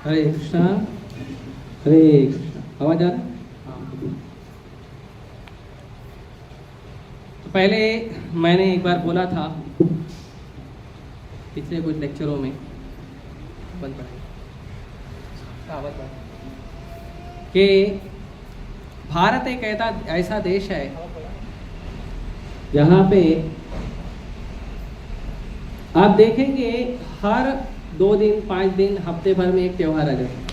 हरे कृष्णा हरे कृष्णा। आवाज आ रहा है? तो पहले मैंने एक बार बोला था पिछले कुछ लेक्चरों में, बंद पढ़ाई, कि भारत एक ऐसा देश है जहाँ पे आप देखेंगे हर 2 दिन 5 दिन हफ्ते भर में एक त्यौहार आ जाता है।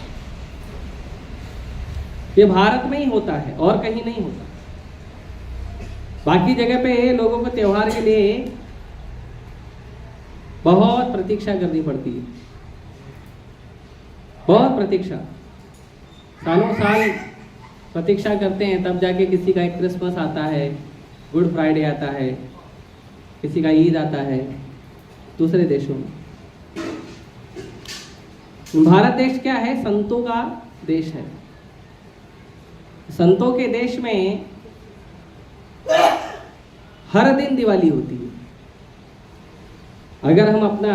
ये भारत में ही होता है और कहीं नहीं होता। बाकी जगह पे लोगों को त्योहार के लिए बहुत प्रतीक्षा करनी पड़ती है, बहुत प्रतीक्षा, सालों साल प्रतीक्षा करते हैं, तब जाके किसी का एक क्रिसमस आता है, गुड फ्राइडे आता है, किसी का ईद आता है दूसरे देशों में। भारत देश क्या है? संतों का देश है। संतों के देश में हर दिन दिवाली होती है। अगर हम अपना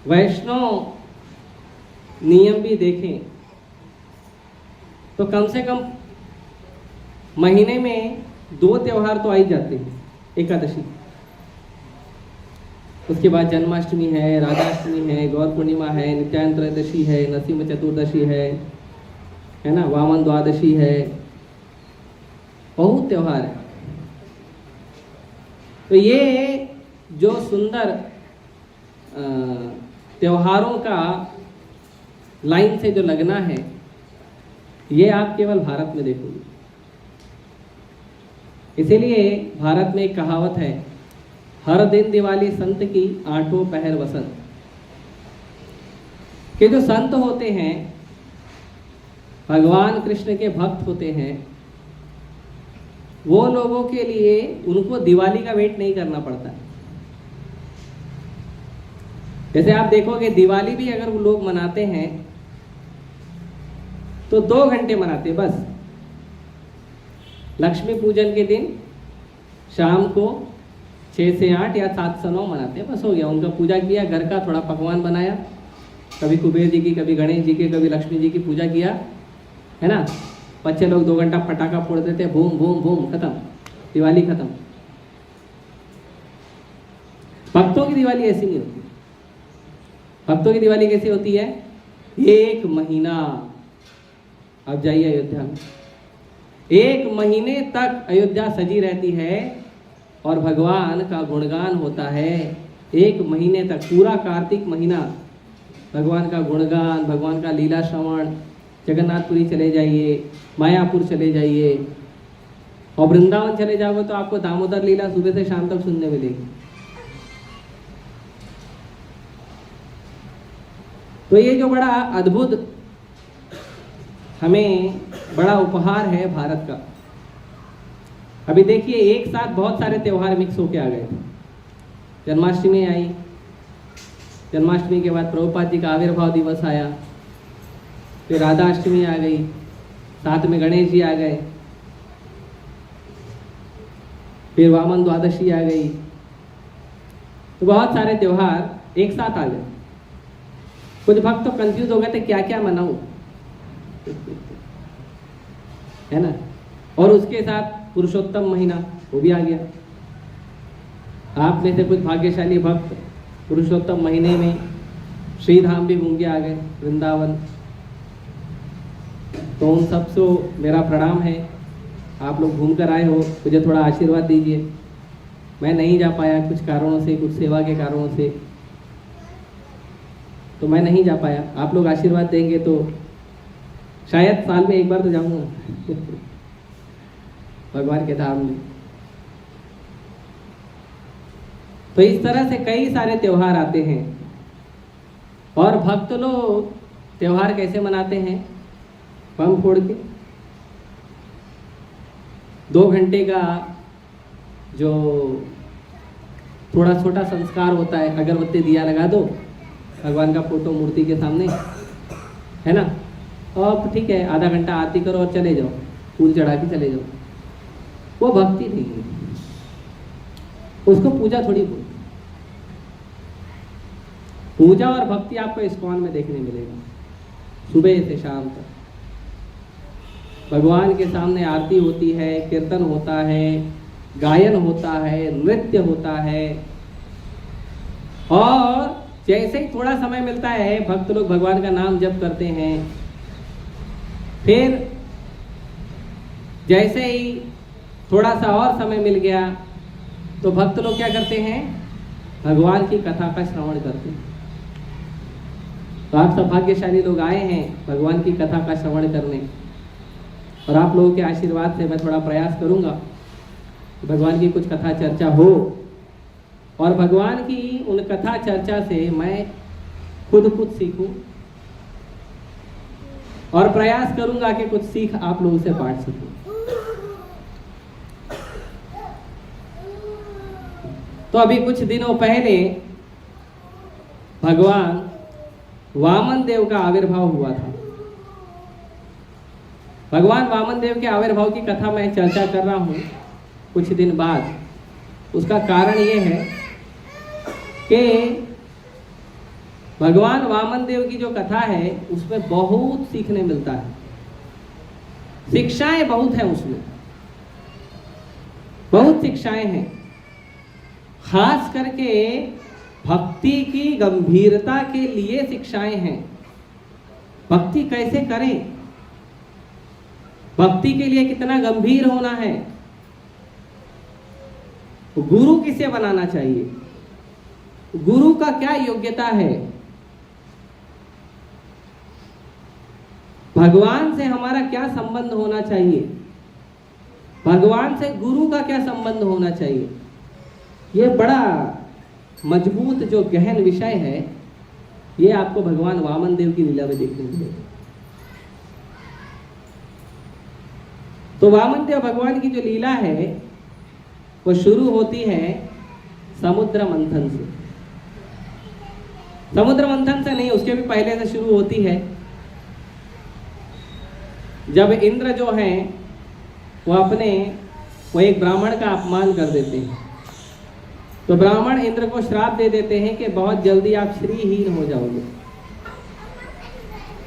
वैष्णव नियम भी देखें तो कम से कम महीने में 2 त्यौहार तो आ ही जाते हैं। एकादशी, उसके बाद जन्माष्टमी है, राधाष्टमी है, गौर पूर्णिमा है, नित्यानंद त्रयोदशी है, नरसिंह चतुर्दशी है ना, वामन द्वादशी है, बहुत त्यौहार है। तो ये जो सुंदर त्योहारों का लाइन से जो लगना है, ये आप केवल भारत में देखोगे। इसीलिए भारत में एक कहावत है, हर दिन दिवाली संत की, आठों पहर वसंत। कि जो संत होते हैं, भगवान कृष्ण के भक्त होते हैं, वो लोगों के लिए उनको दिवाली का वेट नहीं करना पड़ता। जैसे आप देखोगे दिवाली भी अगर वो लोग मनाते हैं तो 2 घंटे मनाते बस। लक्ष्मी पूजन के दिन शाम को 6 से 8 या 7 से 9 मनाते हैं, बस हो गया। उनका पूजा किया, घर का थोड़ा पकवान बनाया, कभी कुबेर जी की, कभी गणेश जी की, कभी लक्ष्मी जी की पूजा किया, है ना। बच्चे लोग 2 घंटा पटाखा फोड़ देते, बूम बूम बूम, खत्म, दिवाली खत्म। भक्तों की दिवाली ऐसी नहीं होती। भक्तों की दिवाली कैसी होती है? 1 महीना, अब जाइए अयोध्या में, 1 महीने तक अयोध्या सजी रहती है और भगवान का गुणगान होता है। 1 महीने तक, पूरा कार्तिक महीना भगवान का गुणगान, भगवान का लीला श्रवण। जगन्नाथपुरी चले जाइए, मायापुर चले जाइए, और वृंदावन चले जाओगे तो आपको दामोदर लीला सुबह से शाम तक सुनने मिलेगी। तो ये जो बड़ा अद्भुत हमें बड़ा उपहार है भारत का। अभी देखिए, एक साथ बहुत सारे त्योहार मिक्स होके आ गए थे। जन्माष्टमी आई, जन्माष्टमी के बाद प्रभुपाद जी का आविर्भाव दिवस आया, फिर राधाष्टमी आ गई, साथ में गणेश जी आ गए, फिर वामन द्वादशी आ गई। तो बहुत सारे त्योहार एक साथ आ गए। कुछ भक्त तो कंफ्यूज हो गए थे, क्या क्या मनाऊं, है ना। और उसके साथ पुरुषोत्तम महीना वो भी आ गया। आप में से कुछ भाग्यशाली भक्त पुरुषोत्तम महीने में श्री धाम भी घूम के आ गए, वृंदावन। तो उन सबको मेरा प्रणाम है। आप लोग घूम कर आए हो, मुझे थोड़ा आशीर्वाद दीजिए। मैं नहीं जा पाया कुछ कारणों से, कुछ सेवा के कारणों से, तो मैं नहीं जा पाया। आप लोग आशीर्वाद देंगे तो शायद साल में एक बार तो जाऊंगा भगवान के धाम में। तो इस तरह से कई सारे त्योहार आते हैं। और भक्त लोग त्योहार कैसे मनाते हैं? बम फोड़ के। 2 घंटे का जो थोड़ा छोटा संस्कार होता है, अगरबत्ती दिया लगा दो भगवान का फोटो मूर्ति के सामने, है ना, और ठीक है, आधा घंटा आरती करो और चले जाओ, फूल चढ़ा के चले जाओ। वो भक्ति नहीं है, उसको पूजा थोड़ी बोलते। पूजा और भक्ति आपको इस्कॉन में देखने मिलेगा, सुबह से शाम तक। भगवान के सामने आरती होती है, कीर्तन होता है, गायन होता है, नृत्य होता है। और जैसे ही थोड़ा समय मिलता है भक्त लोग भगवान का नाम जप करते हैं। फिर जैसे ही थोड़ा सा और समय मिल गया तो भक्त लोग क्या करते हैं, भगवान की कथा का श्रवण करते हैं। तो आप सब भाग्यशाली लोग आए हैं भगवान की कथा का श्रवण करने, और आप लोगों के आशीर्वाद से मैं थोड़ा प्रयास करूंगा कि भगवान की कुछ कथा चर्चा हो, और भगवान की उन कथा चर्चा से मैं खुद कुछ सीखूं, और प्रयास करूंगा कि कुछ सीख आप लोगों से बांट सकूं। तो अभी कुछ दिनों पहले भगवान वामन देव का आविर्भाव हुआ था। भगवान वामन देव के आविर्भाव की कथा मैं चर्चा कर रहा हूं कुछ दिन बाद। उसका कारण ये है कि भगवान वामन देव की जो कथा है उसमें बहुत सीखने मिलता है, शिक्षाएं बहुत हैं उसमें, बहुत शिक्षाएं हैं। खास करके भक्ति की गंभीरता के लिए शिक्षाएं हैं। भक्ति कैसे करें, भक्ति के लिए कितना गंभीर होना है, गुरु किसे बनाना चाहिए, गुरु का क्या योग्यता है, भगवान से हमारा क्या संबंध होना चाहिए, भगवान से गुरु का क्या संबंध होना चाहिए। ये बड़ा मजबूत जो गहन विषय है, ये आपको भगवान वामन देव की लीला में देखने मिलेगा। तो वामन देव भगवान की जो लीला है वो शुरू होती है समुद्र मंथन से। समुद्र मंथन से नहीं, उसके भी पहले से शुरू होती है। जब इंद्र जो हैं वो एक ब्राह्मण का अपमान कर देते हैं, तो ब्राह्मण इंद्र को श्राप दे देते हैं कि बहुत जल्दी आप श्रीहीन हो जाओगे।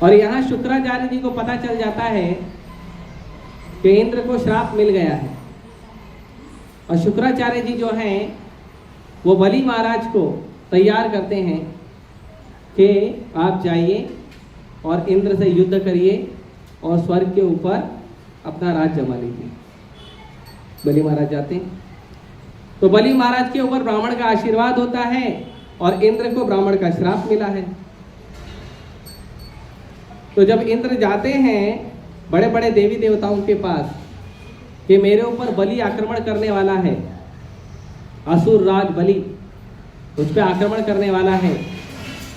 और यहाँ शुक्राचार्य जी को पता चल जाता है कि इंद्र को श्राप मिल गया है, और शुक्राचार्य जी जो हैं वो बलि महाराज को तैयार करते हैं कि आप जाइए और इंद्र से युद्ध करिए और स्वर्ग के ऊपर अपना राज जमा लीजिए। बलि महाराज जाते हैं, तो बलि महाराज के ऊपर ब्राह्मण का आशीर्वाद होता है और इंद्र को ब्राह्मण का श्राप मिला है। तो जब इंद्र जाते हैं बड़े बड़े देवी देवताओं के पास कि मेरे ऊपर बलि आक्रमण करने वाला है, असुर राज बलि उस पर आक्रमण करने वाला है,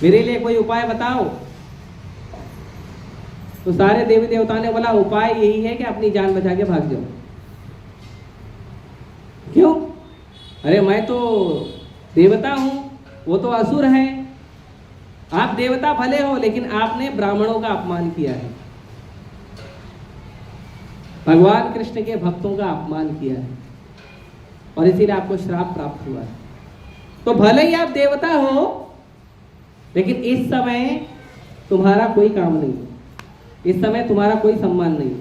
मेरे लिए कोई उपाय बताओ। तो सारे देवी देवताओं ने बोला उपाय यही है कि अपनी जान बचा के भाग जाओ। क्यों? अरे मैं तो देवता हूं, वो तो असुर है। आप देवता भले हो लेकिन आपने ब्राह्मणों का अपमान किया है, भगवान कृष्ण के भक्तों का अपमान किया है, और इसीलिए आपको श्राप प्राप्त हुआ है। तो भले ही आप देवता हो लेकिन इस समय तुम्हारा कोई काम नहीं, इस समय तुम्हारा कोई सम्मान नहीं।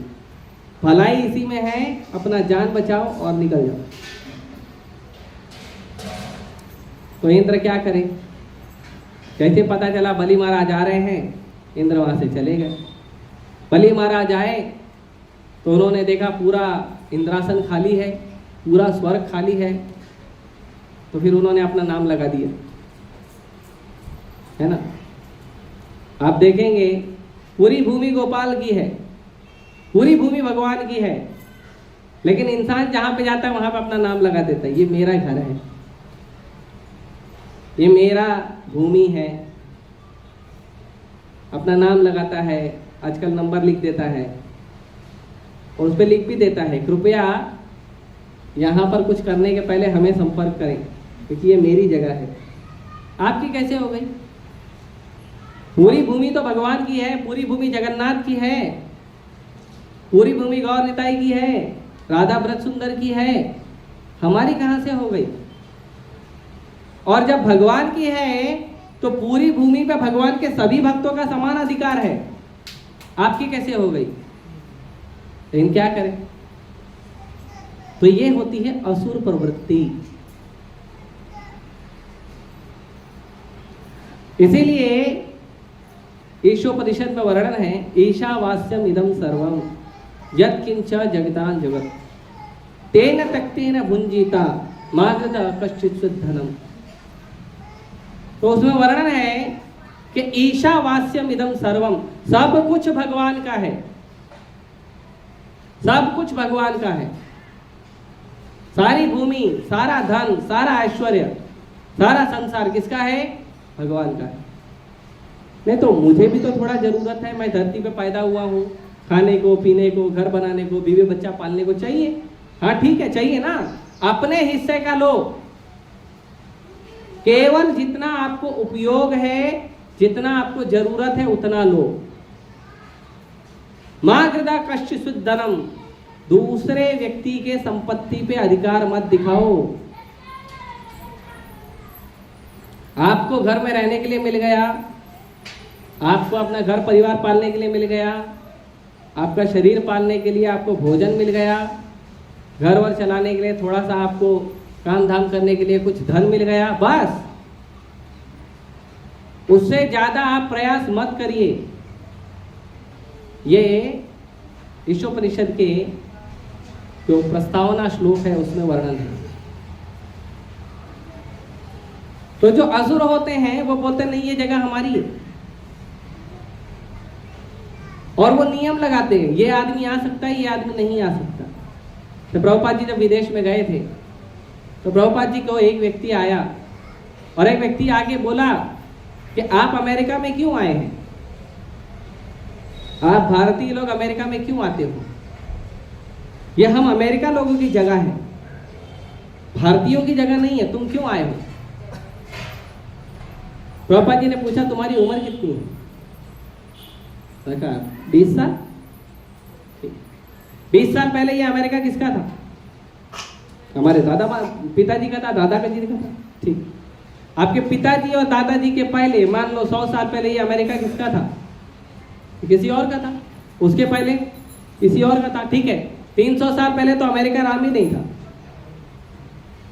भलाई इसी में है, अपना जान बचाओ और निकल जाओ। तो इंद्र क्या करे? कैसे पता चला बलि महाराज आ रहे हैं? इंद्र वहां से चले गए। बलि महाराज आए तो उन्होंने देखा पूरा इंद्रासन खाली है, पूरा स्वर्ग खाली है। तो फिर उन्होंने अपना नाम लगा दिया, है ना। आप देखेंगे पूरी भूमि गोपाल की है, पूरी भूमि भगवान की है, लेकिन इंसान जहां पे जाता है वहां पे अपना नाम लगा देता है। ये मेरा घर है, ये मेरा भूमि है, अपना नाम लगाता है, आजकल नंबर लिख देता है और उस पर लिख भी देता है कृपया यहाँ पर कुछ करने के पहले हमें संपर्क करें क्योंकि ये मेरी जगह है। आपकी कैसे हो गई? पूरी भूमि तो भगवान की है, पूरी भूमि जगन्नाथ की है, पूरी भूमि गौर निताई की है, राधा व्रत सुंदर की है, हमारी कहाँ से हो गई? और जब भगवान की है तो पूरी भूमि पे भगवान के सभी भक्तों का समान अधिकार है, आपकी कैसे हो गई? लेकिन क्या करें? तो ये होती है असुर प्रवृत्ति। इसीलिए ईशोपनिषद में वर्णन है, ईशावास्यम इदम सर्वम यत्किंच जगतां जगत तेन त्यक्तेन भुंजीता मागध कश्चित् धनम। तो उसमें वर्णन है कि ईशावास्यम इदम सर्वम, सब कुछ भगवान का है, सब कुछ भगवान का है। सारी भूमि, सारा धन, सारा ऐश्वर्य, सारा संसार किसका है? भगवान का है। नहीं तो मुझे भी तो थोड़ा जरूरत है, मैं धरती पे पैदा हुआ हूँ, खाने को, पीने को, घर बनाने को, बीवी बच्चा पालने को चाहिए। हाँ ठीक है, चाहिए ना, अपने हिस्से का लो। केवल जितना आपको उपयोग है, जितना आपको जरूरत है उतना लो। मां गृदा कश्चित् धनम, दूसरे व्यक्ति के संपत्ति पे अधिकार मत दिखाओ। आपको घर में रहने के लिए मिल गया, आपको अपना घर परिवार पालने के लिए मिल गया, आपका शरीर पालने के लिए आपको भोजन मिल गया, घर वर चलाने के लिए थोड़ा सा आपको काम धाम करने के लिए कुछ धन मिल गया, बस। उससे ज्यादा आप प्रयास मत करिए। ये ईशोपनिषद के जो प्रस्तावना श्लोक है उसमें वर्णन है। तो जो असुर होते हैं वो बोलते नहीं ये जगह हमारी है, और वो नियम लगाते हैं, ये आदमी आ सकता है, ये आदमी नहीं आ सकता। तो प्रभुपाद जी जब विदेश में गए थे तो प्रभुपाद जी को एक व्यक्ति आया और एक व्यक्ति आके बोला कि आप अमेरिका में क्यों आए हैं? आप भारतीय लोग अमेरिका में क्यों आते हो? ये हम अमेरिका लोगों की जगह है, भारतीयों की जगह नहीं है, तुम क्यों आए हो? प्रभुपाद जी ने पूछा तुम्हारी उम्र कितनी है? 20 साल। 20 साल पहले ये अमेरिका किसका था? हमारे दादा पिताजी का था, दादा का जी का था। ठीक, आपके पिताजी और दादाजी के पहले मान लो 100 साल पहले ये अमेरिका किसका था? किसी और का था। उसके पहले किसी और का था। ठीक है, 300 साल पहले तो अमेरिका नाम ही नहीं था।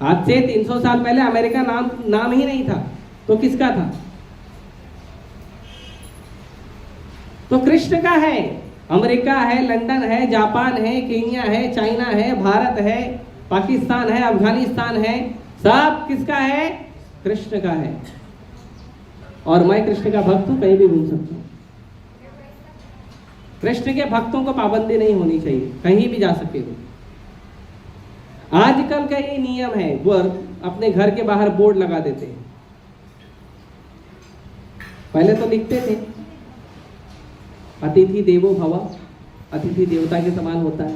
आज से 300 साल पहले अमेरिका नाम ही नहीं था, तो किसका था? तो कृष्ण का है। अमेरिका है, लंदन है, जापान है, केन्या है, चाइना है, भारत है, पाकिस्तान है, अफगानिस्तान है, सब किसका है? कृष्ण का है। और मैं कृष्ण का भक्त हूं, कहीं भी घूम सकता हूं। कृष्ण के भक्तों को पाबंदी नहीं होनी चाहिए, कहीं भी जा सके हो। आजकल का ये नियम है, वो अपने घर के बाहर बोर्ड लगा देते हैं। पहले तो लिखते थे अतिथि देवो भव, अतिथि देवता के समान होता है,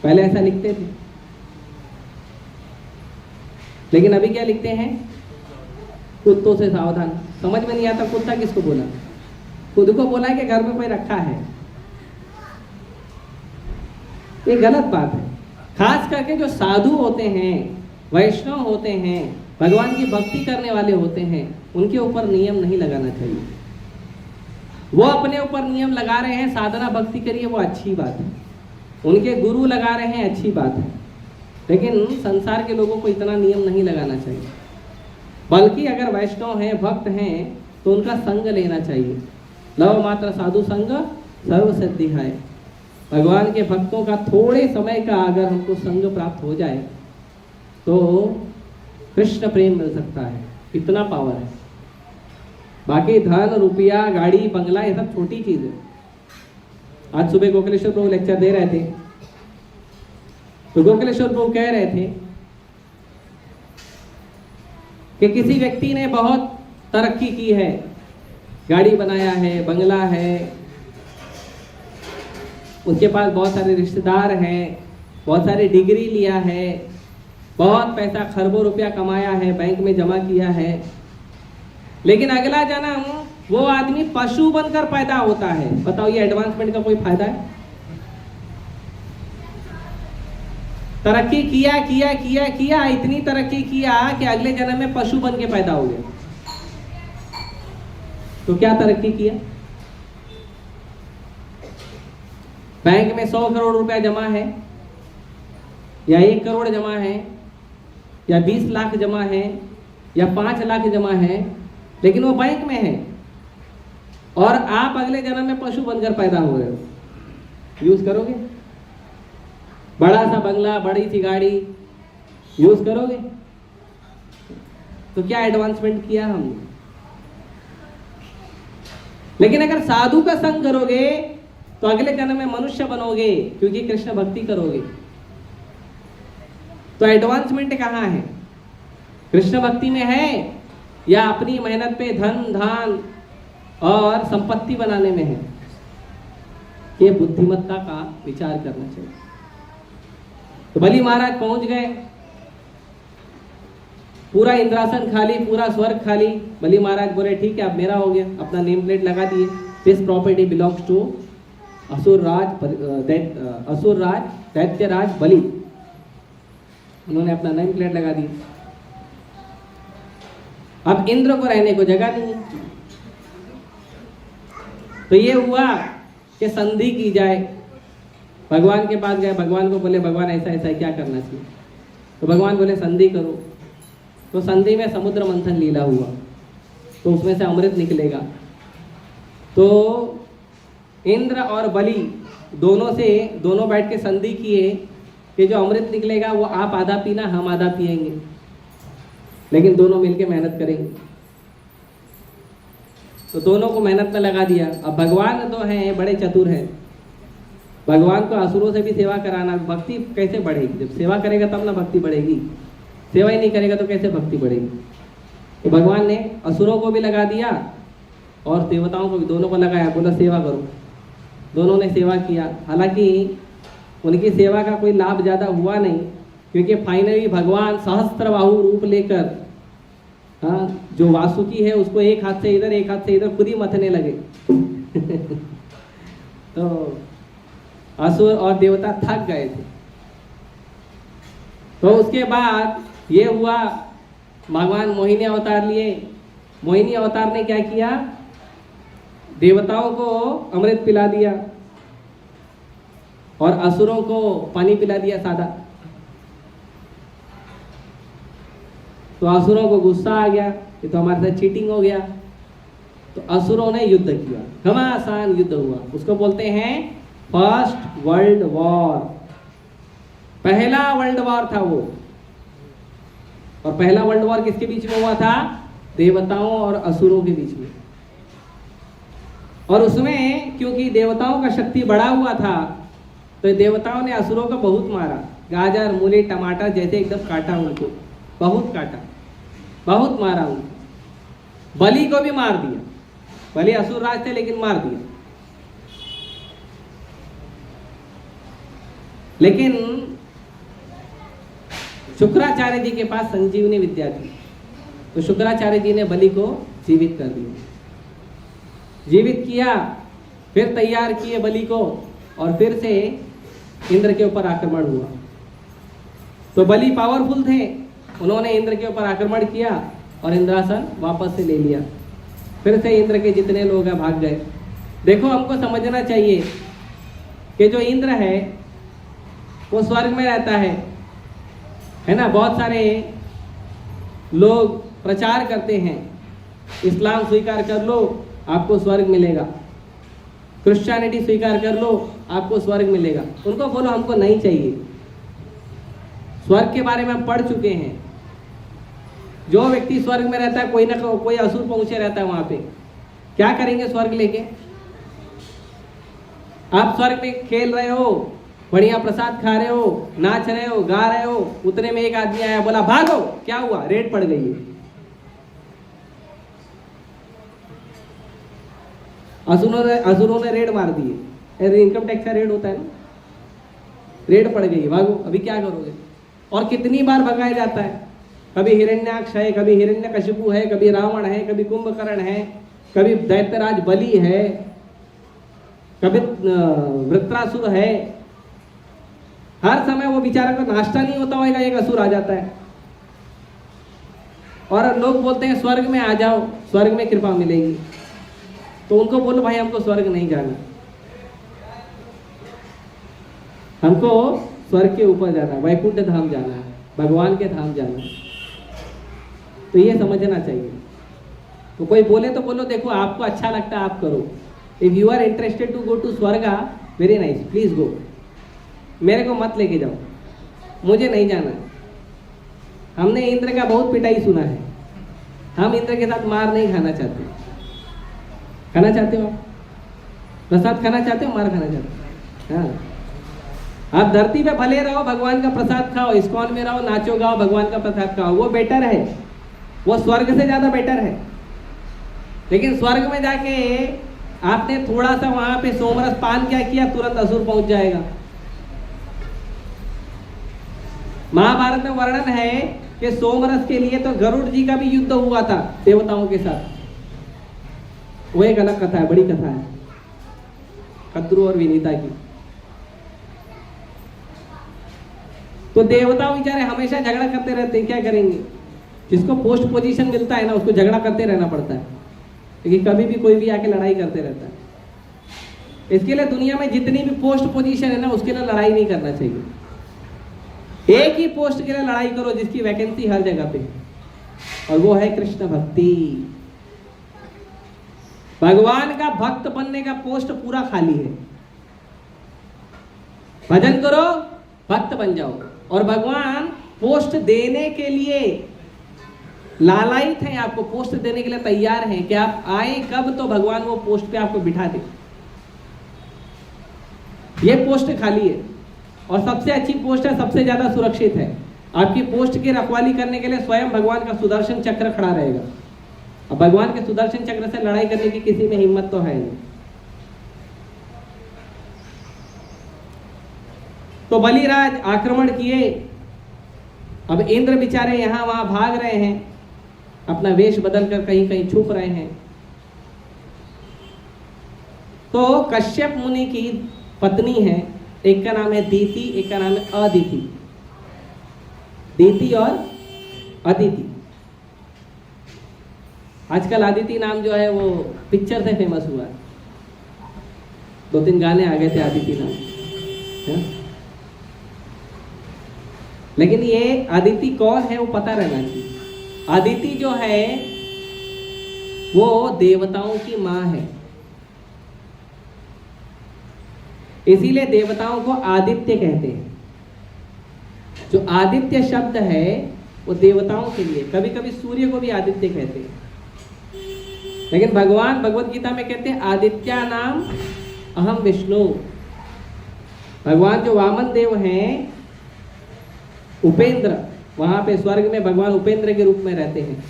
पहले ऐसा लिखते थे। लेकिन अभी क्या लिखते हैं? कुत्तों से सावधान। समझ में नहीं आता कुत्ता किसको बोला, खुद को बोला है कि घर में कोई रखा है। ये गलत बात है। खास करके जो साधु होते हैं, वैष्णव होते हैं, भगवान की भक्ति करने वाले होते हैं, उनके ऊपर नियम नहीं लगाना चाहिए। वो अपने ऊपर नियम लगा रहे हैं, साधना भक्ति करिए, वो अच्छी बात है। उनके गुरु लगा रहे हैं, अच्छी बात है। लेकिन संसार के लोगों को इतना नियम नहीं लगाना चाहिए। बल्कि अगर वैष्णव हैं, भक्त हैं, तो उनका संग लेना चाहिए। लव मात्र साधु संग सर्व सिद्धि है। भगवान के भक्तों का थोड़े समय का अगर हमको संग प्राप्त हो जाए तो कृष्ण प्रेम मिल सकता है, इतना पावर है। बाकी धन, रुपया, गाड़ी, बंगला, ये सब छोटी चीज है। आज सुबह गोकलेश्वर प्रभु लेक्चर दे रहे थे, तो गोकलेश्वर प्रभु कह रहे थे कि किसी व्यक्ति ने बहुत तरक्की की है, गाड़ी बनाया है, बंगला है, उसके पास बहुत सारे रिश्तेदार हैं, बहुत सारी डिग्री लिया है, बहुत पैसा खरबों रुपया कमाया है, बैंक में जमा किया है, लेकिन अगला जन्म वो आदमी पशु बनकर पैदा होता है। बताओ ये एडवांसमेंट का कोई फायदा है? तरक्की किया किया किया किया, इतनी तरक्की किया कि अगले जन्म में पशु बन के पैदा हो गया। तो क्या तरक्की किया? बैंक में 100 करोड़ रुपया जमा है, या 1 करोड़ जमा है, या 20 लाख जमा है, या 5 लाख जमा है, लेकिन वो बैंक में है, और आप अगले जन्म में पशु बनकर पैदा हो रहे हो। यूज करोगे? बड़ा सा बंगला, बड़ी सी गाड़ी यूज करोगे? तो क्या एडवांसमेंट किया हमने? लेकिन अगर साधु का संग करोगे तो अगले जन्म में मनुष्य बनोगे, क्योंकि कृष्ण भक्ति करोगे। तो एडवांसमेंट कहाँ है? कृष्ण भक्ति में है, या अपनी मेहनत पे धन धान और संपत्ति बनाने में है? ये बुद्धिमत्ता का विचार करना चाहिए। तो बलि महाराज पहुंच गए, पूरा इंद्रासन खाली, पूरा स्वर्ग खाली। बलि महाराज बोले ठीक है, अब मेरा हो गया। अपना नेम प्लेट लगा दिए, दिस प्रॉपर्टी बिलोंग्स टू असुर राज दैत्यराज बलि। उन्होंने अपना नेम प्लेट लगा दी। अब इंद्र को रहने को जगह नहीं है, तो ये हुआ कि संधि की जाए। भगवान के पास गए, भगवान को बोले भगवान ऐसा ऐसा क्या करना चाहिए? तो भगवान बोले संधि करो। तो संधि में समुद्र मंथन लीला हुआ, तो उसमें से अमृत निकलेगा। तो इंद्र और बलि दोनों बैठ के संधि किए कि जो अमृत निकलेगा वो आप आधा पीना, हम आधा पिएंगे, लेकिन दोनों मिलके मेहनत करेंगे। तो दोनों को मेहनत में लगा दिया। अब भगवान तो हैं बड़े चतुर हैं, भगवान को असुरों से भी सेवा कराना। भक्ति कैसे बढ़ेगी? जब सेवा करेगा तब ना भक्ति बढ़ेगी, सेवा ही नहीं करेगा तो कैसे भक्ति बढ़ेगी? तो भगवान ने असुरों को भी लगा दिया और देवताओं को भी, दोनों को लगाया, बोला सेवा करो। दोनों ने सेवा किया। हालांकि उनकी सेवा का कोई लाभ ज़्यादा हुआ नहीं, क्योंकि फाइनली भगवान सहस्त्रबाहु रूप लेकर, हाँ, जो वासुकी है उसको एक हाथ से इधर एक हाथ से इधर खुद ही मथने लगे। तो असुर और देवता थक गए थे। तो उसके बाद ये हुआ, भगवान मोहिनी अवतार लिए। मोहिनी अवतार ने क्या किया? देवताओं को अमृत पिला दिया और असुरों को पानी पिला दिया सादा। तो असुरों को गुस्सा आ गया, ये तो हमारे साथ चीटिंग हो गया। तो असुरों ने युद्ध किया, घमासान युद्ध हुआ। उसको बोलते हैं फर्स्ट वर्ल्ड वॉर। पहला वर्ल्ड वॉर था वो। और पहला वर्ल्ड वॉर किसके बीच में हुआ था? देवताओं और असुरों के बीच में। और उसमें क्योंकि देवताओं का शक्ति बढ़ा हुआ था, तो देवताओं ने असुरों को बहुत मारा। गाजर मूली टमाटर जैसे एकदम काटा उनको, बहुत काटा, बहुत मारा उनको। बलि को भी मार दिया। बलि असुर राज थे लेकिन मार दिया। लेकिन शुक्राचार्य जी के पास संजीवनी विद्या थी, तो शुक्राचार्य जी ने बलि को जीवित कर दिया। जीवित किया, फिर तैयार किए बलि को, और फिर से इंद्र के ऊपर आक्रमण हुआ। तो बलि पावरफुल थे, उन्होंने इंद्र के ऊपर आक्रमण किया और इंद्रासन वापस से ले लिया। फिर से इंद्र के जितने लोग हैं भाग गए। देखो, हमको समझना चाहिए कि जो इंद्र है वो स्वर्ग में रहता है ना। बहुत सारे लोग प्रचार करते हैं, इस्लाम स्वीकार कर लो आपको स्वर्ग मिलेगा, क्रिश्चियनिटी स्वीकार कर लो आपको स्वर्ग मिलेगा। उनको बोलो हमको नहीं चाहिए। स्वर्ग के बारे में हम पढ़ चुके हैं। जो व्यक्ति स्वर्ग में रहता है, कोई ना कोई असुर पहुंचे रहता है वहां पे। क्या करेंगे स्वर्ग लेके? आप स्वर्ग में खेल रहे हो, बढ़िया प्रसाद खा रहे हो, नाच रहे हो, गा रहे हो, उतने में एक आदमी आया, बोला भागो। क्या हुआ? रेड पड़ गई है। असुरों ने रेड मार दिए। इनकम टैक्स का रेड होता है ना, रेड पड़ गई, भागो। अभी क्या करोगे? और कितनी बार भगाया जाता है। कभी हिरण्याक्ष है, कभी हिरण्यकशिपु है, कभी रावण है, कभी कुंभकर्ण है, कभी दैत्यराज बलि है, कभी वृत्रासुर है। हर समय वो बेचारा को नाश्ता नहीं होता होगा, एक असुर आ जाता है और लोग बोलते हैं स्वर्ग में आ जाओ, स्वर्ग में कृपा मिलेगी। तो उनको बोलो भाई हमको स्वर्ग नहीं जाना, हमको स्वर्ग के ऊपर जाना है, वैकुंठ धाम जाना है, भगवान के धाम जाना है। तो ये समझना चाहिए। तो कोई बोले तो बोलो देखो आपको अच्छा लगता है आप करो, if you are interested to go to Swarga very nice, please go, मेरे को मत लेके जाओ, मुझे नहीं जाना। हमने इंद्र का बहुत पिटाई सुना है, हम इंद्र के साथ मार नहीं खाना चाहते। खाना चाहते हो? प्रसाद खाना चाहते हो, मार खाना चाहते हो? हाँ, आप धरती पे भले रहो, भगवान का प्रसाद खाओ, इस्कॉन में रहो, नाचो गाओ, भगवान का प्रसाद खाओ, वो बेटर है, वो स्वर्ग से ज्यादा बेटर है। लेकिन स्वर्ग में जाके आपने थोड़ा सा वहां पे सोमरस पान क्या किया, तुरंत असुर पहुंच जाएगा। महाभारत में वर्णन है कि सोमरस के लिए तो गरुड़ जी का भी युद्ध हुआ था देवताओं के साथ। वो एक अलग कथा है, बड़ी कथा है, कद्रु और विनीता की। तो देवता बेचारे हमेशा झगड़ा करते रहते हैं, क्या करेंगे? जिसको पोस्ट पोजीशन मिलता है ना उसको झगड़ा करते रहना पड़ता है, क्योंकि कभी भी कोई भी आके लड़ाई करते रहता है। इसके लिए दुनिया में जितनी भी पोस्ट पोजीशन है ना उसके लिए लड़ाई नहीं करना चाहिए। एक ही पोस्ट के लिए लड़ाई करो जिसकी वैकेंसी हर जगह पे, और वो है कृष्ण भक्ति। भगवान का भक्त बनने का पोस्ट पूरा खाली है। भजन करो, भक्त बन जाओ। और भगवान पोस्ट देने के लिए लालायित हैं, आपको पोस्ट देने के लिए तैयार हैं कि आप आए कब तो भगवान वो पोस्ट पे आपको बिठा दे। ये पोस्ट खाली है और सबसे अच्छी पोस्ट है, सबसे ज्यादा सुरक्षित है। आपकी पोस्ट की रखवाली करने के लिए स्वयं भगवान का सुदर्शन चक्र खड़ा रहेगा। अब भगवान के सुदर्शन चक्र से लड़ाई करने की किसी में हिम्मत तो है नहीं। तो बलिराज आक्रमण किए। अब इंद्र बेचारे यहां वहां भाग रहे हैं, अपना वेश बदलकर कहीं कहीं छुप रहे हैं। तो कश्यप मुनि की पत्नी है, एक का नाम है दीति, एक का नाम है अदिति। दीति और अदिति। आजकल अदिति नाम जो है वो पिक्चर से फेमस हुआ है, 2-3 गाने आ गए थे अदिति नाम है? लेकिन ये अदिति कौन है वो पता रहना चाहिए। अदिति जो है वो देवताओं की मां है, इसीलिए देवताओं को आदित्य कहते हैं। जो आदित्य शब्द है वो देवताओं के लिए, कभी कभी सूर्य को भी आदित्य कहते हैं, लेकिन भगवान भगवत गीता में कहते हैं आदित्या नाम अहम विष्णु। भगवान जो वामन देव हैं, उपेंद्र, वहां पे स्वर्ग में भगवान उपेंद्र के रूप में रहते हैं,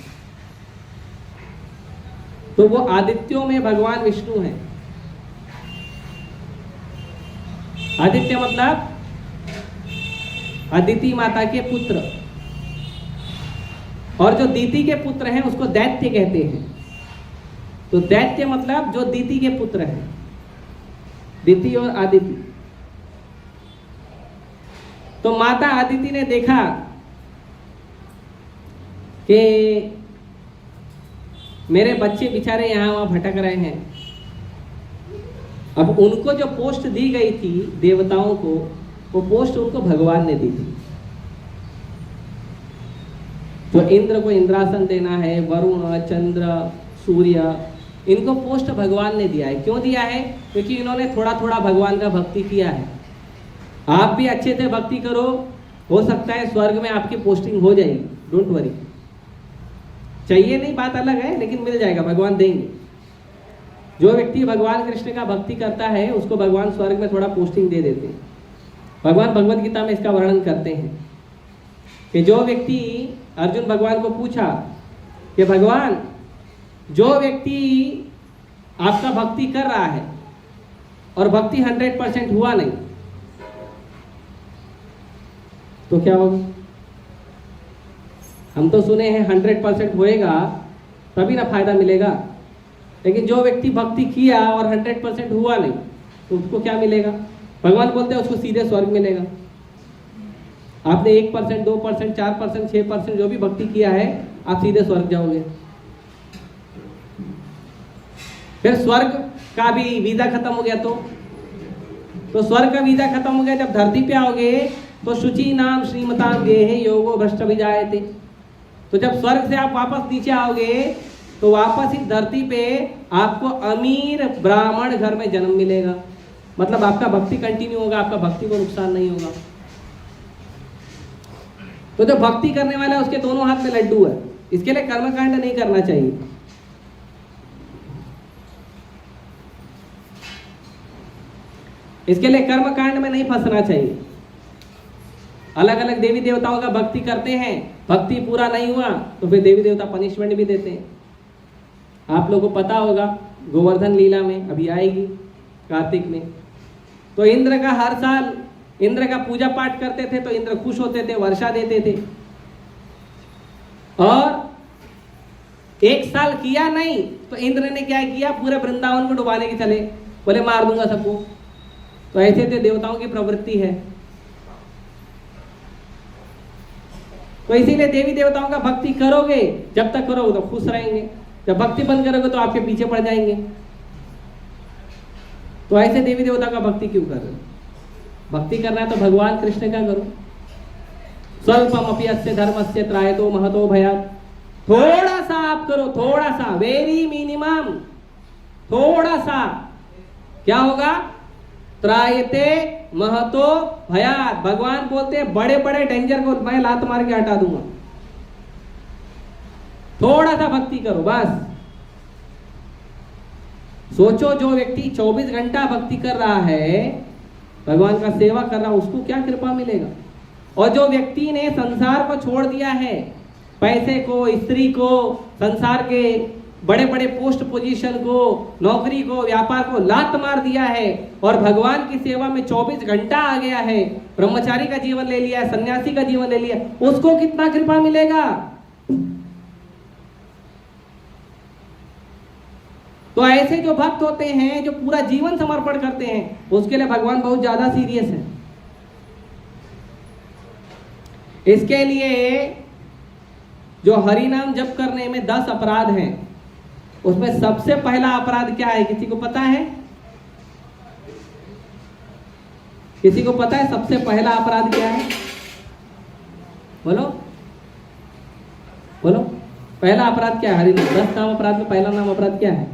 तो वो आदित्यों में भगवान विष्णु हैं। आदित्य मतलब अदिति माता के पुत्र, और जो दीति के पुत्र हैं उसको दैत्य कहते हैं। तो दैत्य मतलब जो दीति के पुत्र हैं, दीति और आदिति। तो माता आदिति ने देखा कि मेरे बच्चे बेचारे यहां वहां भटक रहे हैं। अब उनको जो पोस्ट दी गई थी देवताओं को, वो पोस्ट उनको भगवान ने दी थी। जो इंद्र को इंद्रासन देना है, वरुण, चंद्र, सूर्य, इनको पोस्ट भगवान ने दिया है। क्यों दिया है? क्योंकि इन्होंने थोड़ा थोड़ा भगवान का भक्ति किया है। आप भी अच्छे से भक्ति करो, हो सकता है स्वर्ग में आपकी पोस्टिंग हो जाएगी, डोंट वरी। चाहिए नहीं बात अलग है, लेकिन मिल जाएगा, भगवान देंगे। जो व्यक्ति भगवान कृष्ण का भक्ति करता है उसको भगवान स्वर्ग में थोड़ा पोस्टिंग दे देते हैं। भगवान भगवत गीता में इसका वर्णन करते हैं कि जो व्यक्ति, अर्जुन भगवान को पूछा कि भगवान जो व्यक्ति आपका भक्ति कर रहा है और भक्ति 100% हुआ नहीं तो क्या होगा? हम तो सुने हैं 100% होएगा तभी ना फायदा मिलेगा, लेकिन जो व्यक्ति भक्ति किया और 100% हुआ नहीं तो उसको क्या मिलेगा? भगवान बोलते हैं उसको सीधे स्वर्ग मिलेगा। आपने 1%, 2%, 4%, 6% जो भी भक्ति किया है, आप सीधे स्वर्ग जाओगे। फिर स्वर्ग का भी वीजा खत्म हो गया तो स्वर्ग का वीजा खत्म हो गया, जब धरती पे आओगे तो शुचि नाम श्रीमताम गेहे योगो भ्रष्ट विजायते। तो जब स्वर्ग से आप वापस नीचे आओगे तो वापस इस धरती पे आपको अमीर ब्राह्मण घर में जन्म मिलेगा। मतलब आपका भक्ति कंटिन्यू होगा, आपका भक्ति को नुकसान नहीं होगा। तो जो भक्ति करने वाला है उसके दोनों हाथ में लड्डू है। इसके लिए कर्मकांड नहीं करना चाहिए। इसके लिए कर्मकांड में नहीं फंसना चाहिए। अलग अलग देवी देवताओं का भक्ति करते हैं, भक्ति पूरा नहीं हुआ तो फिर देवी देवता पनिशमेंट भी देते हैं। आप लोगों को पता होगा गोवर्धन लीला में अभी आएगी कार्तिक में, तो इंद्र का हर साल इंद्र का पूजा पाठ करते थे तो इंद्र खुश होते थे, वर्षा देते थे। और एक साल किया नहीं तो इंद्र ने क्या किया, पूरे वृंदावन को डुबाने के चले, बोले मार दूंगा सबको। तो ऐसे तो देवताओं की प्रवृत्ति है। तो इसीलिए देवी देवताओं का भक्ति करोगे, जब तक करोगे तो खुश रहेंगे, जब भक्ति बंद करोगे तो आपके पीछे पड़ जाएंगे। तो ऐसे देवी देवता का भक्ति क्यों कर रहे हो? भक्ति करना है तो भगवान कृष्ण का करो। स्वल्पम अपि अस्य धर्मस्य त्रायतो महतो भयात्। थोड़ा सा आप करो, थोड़ा सा, वेरी मिनिमम, थोड़ा सा, क्या होगा? त्रायते महतो भयात्। भगवान बोलते हैं बड़े बड़े डेंजर को मैं लात मार के हटा दूंगा। थोड़ा सा भक्ति करो बस। सोचो जो व्यक्ति 24 घंटा भक्ति कर रहा है, भगवान का सेवा कर रहा है, उसको क्या कृपा मिलेगा। और जो व्यक्ति ने संसार को छोड़ दिया है, पैसे को, स्त्री को, संसार के बड़े बड़े पोस्ट पोजीशन को, नौकरी को, व्यापार को लात मार दिया है और भगवान की सेवा में 24 घंटा आ गया है, ब्रह्मचारी का जीवन ले लिया है, सन्यासी का जीवन ले लिया, उसको कितना कृपा मिलेगा। तो ऐसे जो भक्त होते हैं, जो पूरा जीवन समर्पण करते हैं, उसके लिए भगवान बहुत ज्यादा सीरियस है। इसके लिए जो हरि नाम जप करने में 10 अपराध हैं, उसमें सबसे पहला अपराध क्या है? किसी को पता है? किसी को पता है सबसे पहला अपराध क्या है? बोलो बोलो, पहला अपराध क्या है? हरि नाम 10 नाम अपराध में पहला नाम अपराध क्या है?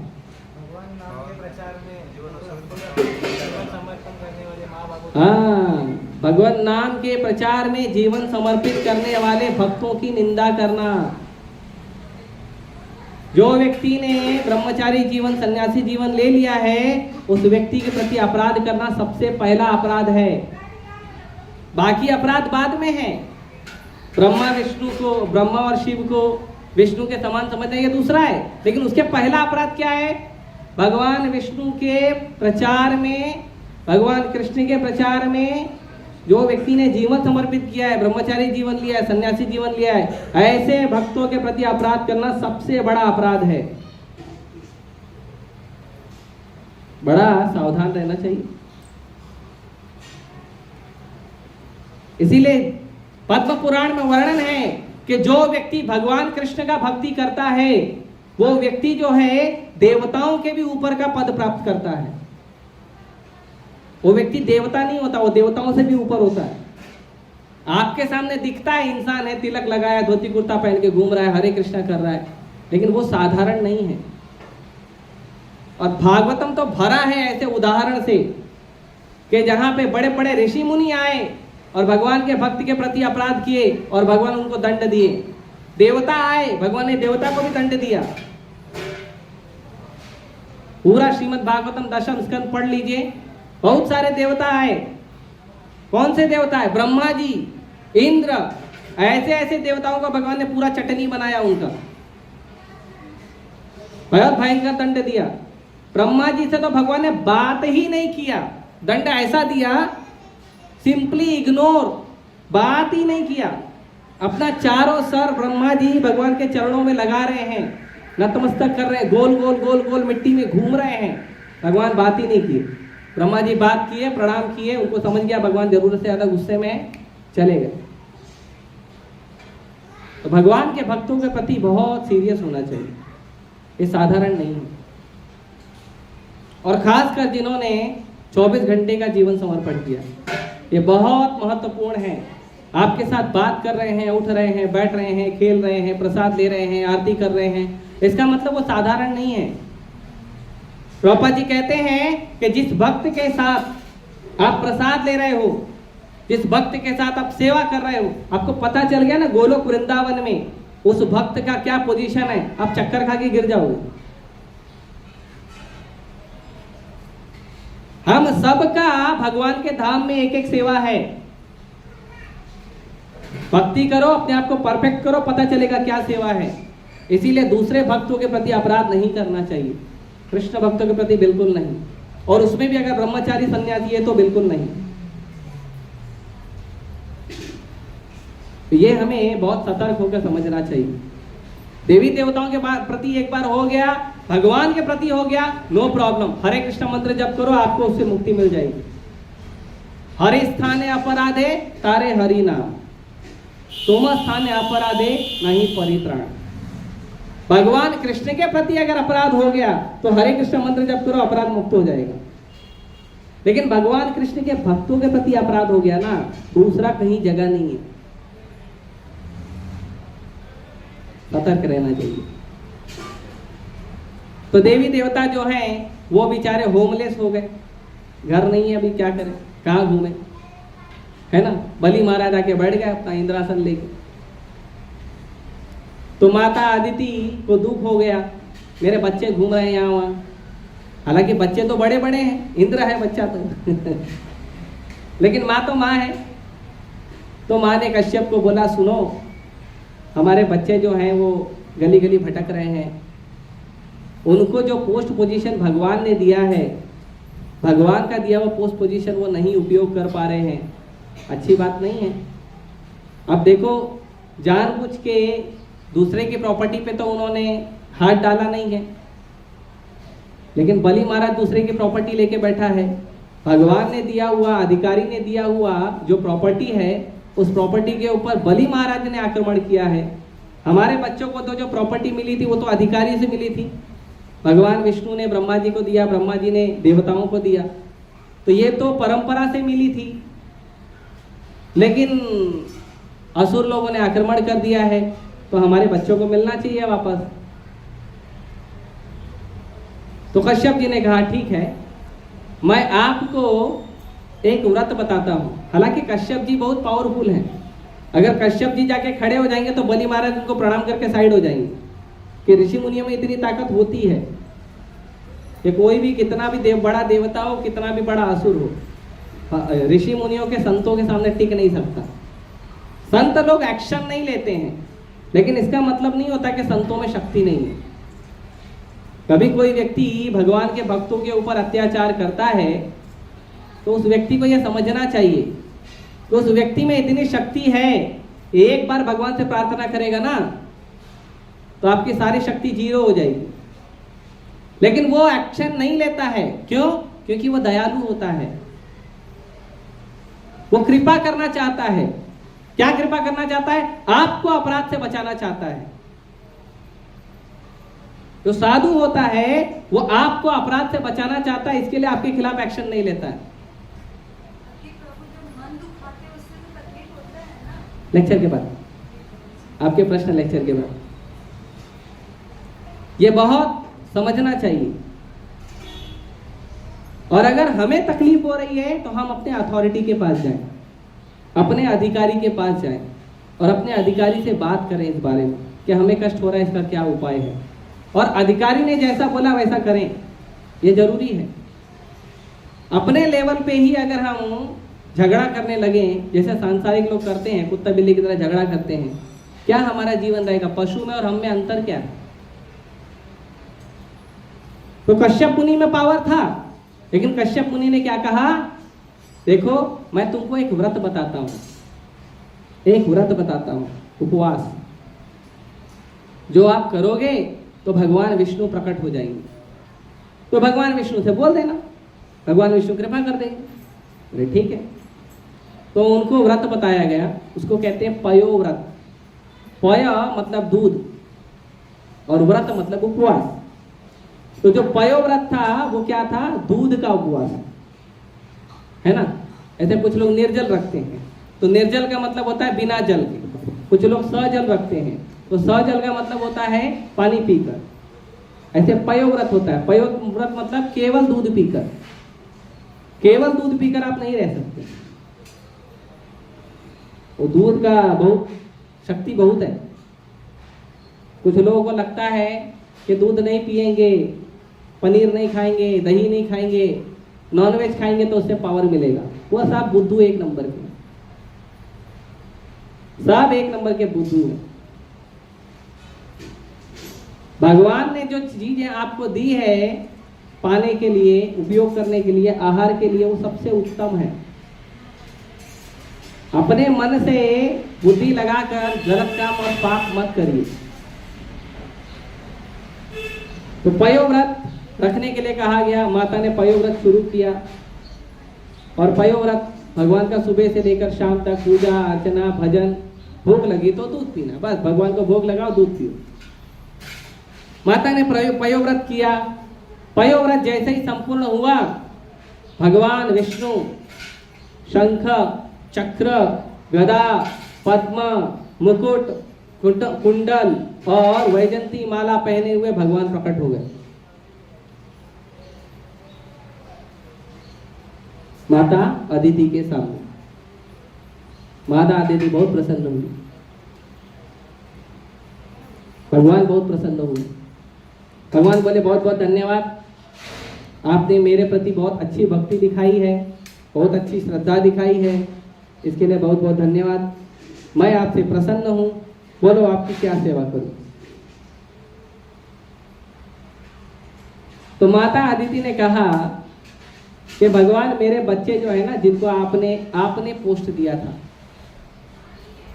हाँ, भगवान नाम के प्रचार में जीवन समर्पित करने वाले भक्तों की निंदा करना। जो व्यक्ति ने ब्रह्मचारी जीवन, सन्यासी जीवन ले लिया है, उस व्यक्ति के प्रति अपराध करना सबसे पहला अपराध है। बाकी अपराध बाद में है। ब्रह्मा विष्णु को, ब्रह्मा और शिव को विष्णु के समान समझना ये दूसरा है, लेकिन उसके पहला अपराध क्या है? भगवान विष्णु के प्रचार में, भगवान कृष्ण के प्रचार में जो व्यक्ति ने जीवन समर्पित किया है, ब्रह्मचारी जीवन लिया है, सन्यासी जीवन लिया है, ऐसे भक्तों के प्रति अपराध करना सबसे बड़ा अपराध है। बड़ा सावधान रहना चाहिए। इसीलिए पद्म पुराण में वर्णन है कि जो व्यक्ति भगवान कृष्ण का भक्ति करता है, वो व्यक्ति जो है देवताओं के भी ऊपर का पद प्राप्त करता है। वो व्यक्ति देवता नहीं होता, वो देवताओं से भी ऊपर होता है। आपके सामने दिखता है इंसान है, तिलक लगाया, धोती कुर्ता पहन के घूम रहा है, हरे कृष्णा कर रहा है, लेकिन वो साधारण नहीं है। और भागवतम तो भरा है ऐसे उदाहरण से कि जहां पे बड़े बड़े ऋषि मुनि आए और भगवान के भक्त के प्रति अपराध किए और भगवान उनको दंड दिए। देवता आए, भगवान ने देवता को भी दंड दिया। पूरा श्रीमद् भागवतम दशम स्कंद पढ़ लीजिए, बहुत सारे देवता आए। कौन से देवता है? ब्रह्मा जी, इंद्र, ऐसे ऐसे देवताओं का भगवान ने पूरा चटनी बनाया, उनका बहुत भयंकर दंड दिया। ब्रह्मा जी से तो भगवान ने बात ही नहीं किया, दंड ऐसा दिया, सिंपली इग्नोर, बात ही नहीं किया। अपना चारों सर ब्रह्मा जी भगवान के चरणों में लगा रहे हैं, नतमस्तक कर रहे हैं, गोल गोल गोल गोल मिट्टी में घूम रहे हैं, भगवान बात ही नहीं किए। ब्रह्मा जी बात किए, प्रणाम किए, उनको समझ गया भगवान जरूरत से ज्यादा गुस्से में चले गए। तो भगवान के भक्तों के प्रति बहुत सीरियस होना चाहिए, ये साधारण नहीं है। और खासकर जिन्होंने 24 घंटे का जीवन समर्पण किया, ये बहुत महत्वपूर्ण है। आपके साथ बात कर रहे हैं, उठ रहे हैं, बैठ रहे हैं, खेल रहे हैं, प्रसाद ले रहे हैं, आरती कर रहे हैं, इसका मतलब वो साधारण नहीं है। प्रभुपाद जी कहते हैं कि जिस भक्त के साथ आप प्रसाद ले रहे हो, जिस भक्त के साथ आप सेवा कर रहे हो, आपको पता चल गया ना गोलोक वृंदावन में उस भक्त का क्या पोजीशन है, आप चक्कर खा के गिर जाओगे। हम सबका भगवान के धाम में एक एक सेवा है। भक्ति करो, अपने आप को परफेक्ट करो, पता चलेगा क्या सेवा है। इसीलिए दूसरे भक्तों के प्रति अपराध नहीं करना चाहिए, कृष्ण भक्तों के प्रति बिल्कुल नहीं, और उसमें भी अगर ब्रह्मचारी सन्यासी है तो बिल्कुल नहीं। ये हमें बहुत सतर्क होकर समझना चाहिए। देवी देवताओं के प्रति एक बार हो गया, भगवान के प्रति हो गया, नो प्रॉब्लम। हरे कृष्ण मंत्र जप करो, आपको उससे मुक्ति मिल जाएगी। हरि स्थाने अपराधे तारे हरि नाम, तुम स्थाने अपराधे नहीं परित्राण। भगवान कृष्ण के प्रति अगर अपराध हो गया तो हरे कृष्ण मंत्र जप करो, अपराध मुक्त हो जाएगा। लेकिन भगवान कृष्ण के भक्तों के प्रति अपराध हो गया ना, दूसरा कहीं जगह नहीं है। सतर्क रहना चाहिए। तो देवी देवता जो हैं वो बेचारे होमलेस हो गए, घर नहीं है, अभी क्या करें, कहाँ घूमे, है ना। बलि महाराज आके बैठ गए अपना इंद्रासन लेके। तो माता अदिति को दुख हो गया, मेरे बच्चे घूम रहे हैं यहाँ वहाँ। हालांकि बच्चे तो बड़े बड़े हैं, इंद्र है बच्चा तो लेकिन माँ तो माँ है। तो माँ ने कश्यप को बोला, सुनो हमारे बच्चे जो हैं वो गली गली भटक रहे हैं, उनको जो पोस्ट पोजीशन भगवान ने दिया है, भगवान का दिया हुआ पोस्ट पोजीशन वो नहीं उपयोग कर पा रहे हैं, अच्छी बात नहीं है। अब देखो जानबूझ के दूसरे की प्रॉपर्टी पे तो उन्होंने हाथ डाला नहीं है, लेकिन बलि महाराज दूसरे की प्रॉपर्टी लेके बैठा है। भगवान ने दिया हुआ, अधिकारी ने दिया हुआ जो प्रॉपर्टी है, उस प्रॉपर्टी के ऊपर बलि महाराज ने आक्रमण किया है। हमारे बच्चों को तो जो प्रॉपर्टी मिली थी वो तो अधिकारी से मिली थी, भगवान विष्णु ने ब्रह्मा जी को दिया, ब्रह्मा जी ने देवताओं को दिया, तो ये तो परंपरा से मिली थी। लेकिन असुर लोगों ने आक्रमण कर दिया है, तो हमारे बच्चों को मिलना चाहिए वापस। तो कश्यप जी ने कहा ठीक है, मैं आपको एक व्रत बताता हूं। हालांकि कश्यप जी बहुत पावरफुल हैं, अगर कश्यप जी जाके खड़े हो जाएंगे तो बलि महाराज उनको प्रणाम करके साइड हो जाएंगे कि ऋषि मुनियों में इतनी ताकत होती है कि कोई भी कितना भी बड़ा देवता हो, कितना भी बड़ा असुर हो, ऋषि मुनियों के संतों के सामने टिक नहीं सकता। संत लोग एक्शन नहीं लेते हैं, लेकिन इसका मतलब नहीं होता कि संतों में शक्ति नहीं है। कभी कोई व्यक्ति भगवान के भक्तों के ऊपर अत्याचार करता है तो उस व्यक्ति को यह समझना चाहिए कि उस व्यक्ति में इतनी शक्ति है, एक बार भगवान से प्रार्थना करेगा ना तो आपकी सारी शक्ति जीरो हो जाएगी। लेकिन वो एक्शन नहीं लेता है, क्यों? क्योंकि वो दयालु होता है, वो कृपा करना चाहता है। क्या कृपा करना चाहता है? आपको अपराध से बचाना चाहता है। जो साधु होता है वो आपको अपराध से बचाना चाहता है, इसके लिए आपके खिलाफ एक्शन नहीं लेता है। लेक्चर के बाद आपके प्रश्न, लेक्चर के बाद ये बहुत समझना चाहिए। और अगर हमें तकलीफ हो रही है तो हम अपने अथॉरिटी के पास जाएं, अपने अधिकारी के पास जाएं और अपने अधिकारी से बात करें इस बारे में कि हमें कष्ट हो रहा है, इसका क्या उपाय है। और अधिकारी ने जैसा बोला वैसा करें, ये जरूरी है। अपने लेवल पे ही अगर हम झगड़ा करने लगे जैसे सांसारिक लोग करते हैं, कुत्ता बिल्ली की तरह झगड़ा करते हैं, क्या हमारा जीवन रहेगा? पशु में और हम में अंतर क्या है? तो कश्यप मुनि में पावर था, लेकिन कश्यप मुनि ने क्या कहा? देखो मैं तुमको एक व्रत बताता हूं, एक व्रत बताता हूं, उपवास। जो आप करोगे तो भगवान विष्णु प्रकट हो जाएंगे। तो भगवान विष्णु से बोल देना, भगवान विष्णु कृपा कर देंगे। अरे ठीक है। तो उनको व्रत बताया गया, उसको कहते हैं पयो व्रत। पय मतलब दूध और व्रत मतलब उपवास। तो जो पयोव्रत था वो क्या था? दूध का उपवास, है ना। ऐसे कुछ लोग निर्जल रखते हैं, तो निर्जल का मतलब होता है बिना जल के। कुछ लोग सजल रखते हैं, तो सजल का मतलब होता है पानी पीकर। ऐसे पयोव्रत होता है। पयोव्रत मतलब केवल दूध पीकर। केवल दूध पीकर आप नहीं रह सकते। वो दूध का बहुत शक्ति बहुत है। कुछ लोगों को लगता है कि दूध नहीं पिएंगे, पनीर नहीं खाएंगे, दही नहीं खाएंगे, नॉनवेज खाएंगे तो उससे पावर मिलेगा। वो सब बुद्धू एक नंबर के, सब एक नंबर के बुद्धू हैं। भगवान ने जो चीजें आपको दी है पाने के लिए, उपयोग करने के लिए, आहार के लिए, वो सबसे उत्तम है। अपने मन से बुद्धि लगाकर गलत काम और पाप मत करिए। तो पयोव्रत रखने के लिए कहा गया। माता ने पयोव्रत शुरू किया और पयोव्रत भगवान का सुबह से लेकर शाम तक पूजा अर्चना भजन, भोग लगी तो दूध पीना, बस भगवान को भोग लगाओ, दूध पियो। माता ने पयोव्रत किया। पयोव्रत जैसे ही संपूर्ण हुआ, भगवान विष्णु शंख चक्र गदा पद्म मुकुट कुंडल और वैजंती माला पहने हुए भगवान प्रकट हो गए। माता अदिति के सामने। माता अदिति बहुत प्रसन्न हुई, भगवान बहुत प्रसन्न हुए। भगवान बोले बहुत बहुत धन्यवाद, आपने मेरे प्रति बहुत अच्छी भक्ति दिखाई है, बहुत अच्छी श्रद्धा दिखाई है, इसके लिए बहुत बहुत धन्यवाद। मैं आपसे प्रसन्न हूं, बोलो आपकी क्या सेवा करूं। तो माता अदिति ने कहा कि भगवान मेरे बच्चे जो है ना, जिनको आपने पोस्ट दिया था,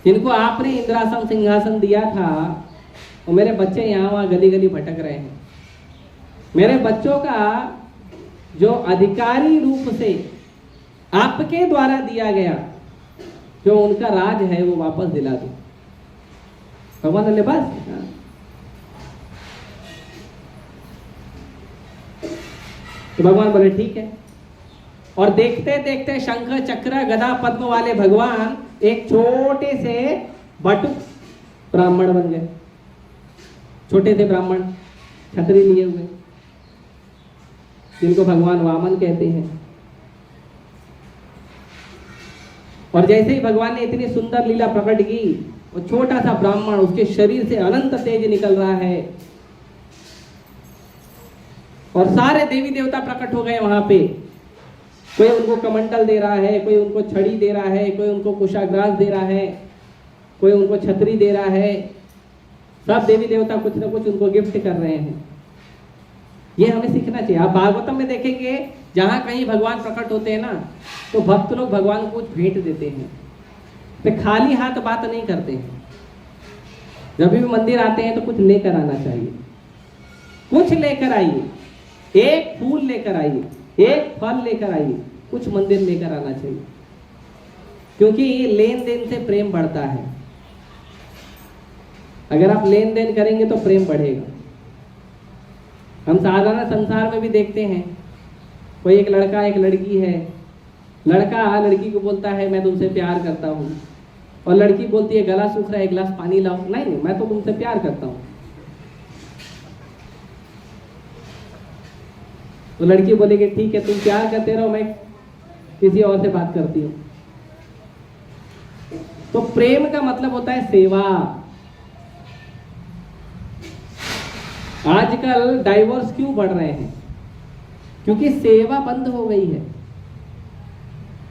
जिनको आपने इंद्रासन सिंहासन दिया था, वो मेरे बच्चे यहाँ वहाँ गली गली भटक रहे हैं। मेरे बच्चों का जो अधिकारी रूप से आपके द्वारा दिया गया जो उनका राज है वो वापस दिला दो। भगवान बोले बस। तो भगवान बोले ठीक है। और देखते देखते शंख चक्र गदा पद्म वाले भगवान एक छोटे से बटुक ब्राह्मण बन गए। छोटे से ब्राह्मण छतरी लिए हुए, जिनको भगवान वामन कहते हैं। और जैसे ही भगवान ने इतनी सुंदर लीला प्रकट की, वो छोटा सा ब्राह्मण, उसके शरीर से अनंत तेज निकल रहा है और सारे देवी देवता प्रकट हो गए वहां पे। कोई उनको कमंडल दे रहा है, कोई उनको छड़ी दे रहा है, कोई उनको कुशाग्रास दे रहा है, कोई उनको छतरी दे रहा है। सब देवी देवता कुछ ना कुछ उनको गिफ्ट कर रहे हैं। ये हमें सीखना चाहिए। आप भागवतम में देखेंगे, जहां कहीं भगवान प्रकट होते हैं ना, तो भक्त लोग भगवान को कुछ भेंट देते हैं, तो खाली हाथ बात नहीं करते हैं। जब भी मंदिर आते हैं तो कुछ लेकर आना चाहिए, कुछ लेकर आइए, एक फूल लेकर आइए, एक फल लेकर आइए, कुछ मंदिर लेकर आना चाहिए, क्योंकि लेन देन से प्रेम बढ़ता है। अगर आप लेन देन करेंगे तो प्रेम बढ़ेगा। हम साधारण संसार में भी देखते हैं, कोई एक लड़का एक लड़की है, लड़का लड़की को बोलता है मैं तुमसे प्यार करता हूँ, और लड़की बोलती है गला सूख रहा है, एक गिलास पानी लाओ। नहीं, मैं तो तुमसे प्यार करता हूँ। तो लड़की बोलेगी ठीक है, तुम प्यार करते रहो, मैं किसी और से बात करती हूँ। तो प्रेम का मतलब होता है सेवा। आजकल डाइवोर्स क्यों बढ़ रहे हैं? क्योंकि सेवा बंद हो गई है।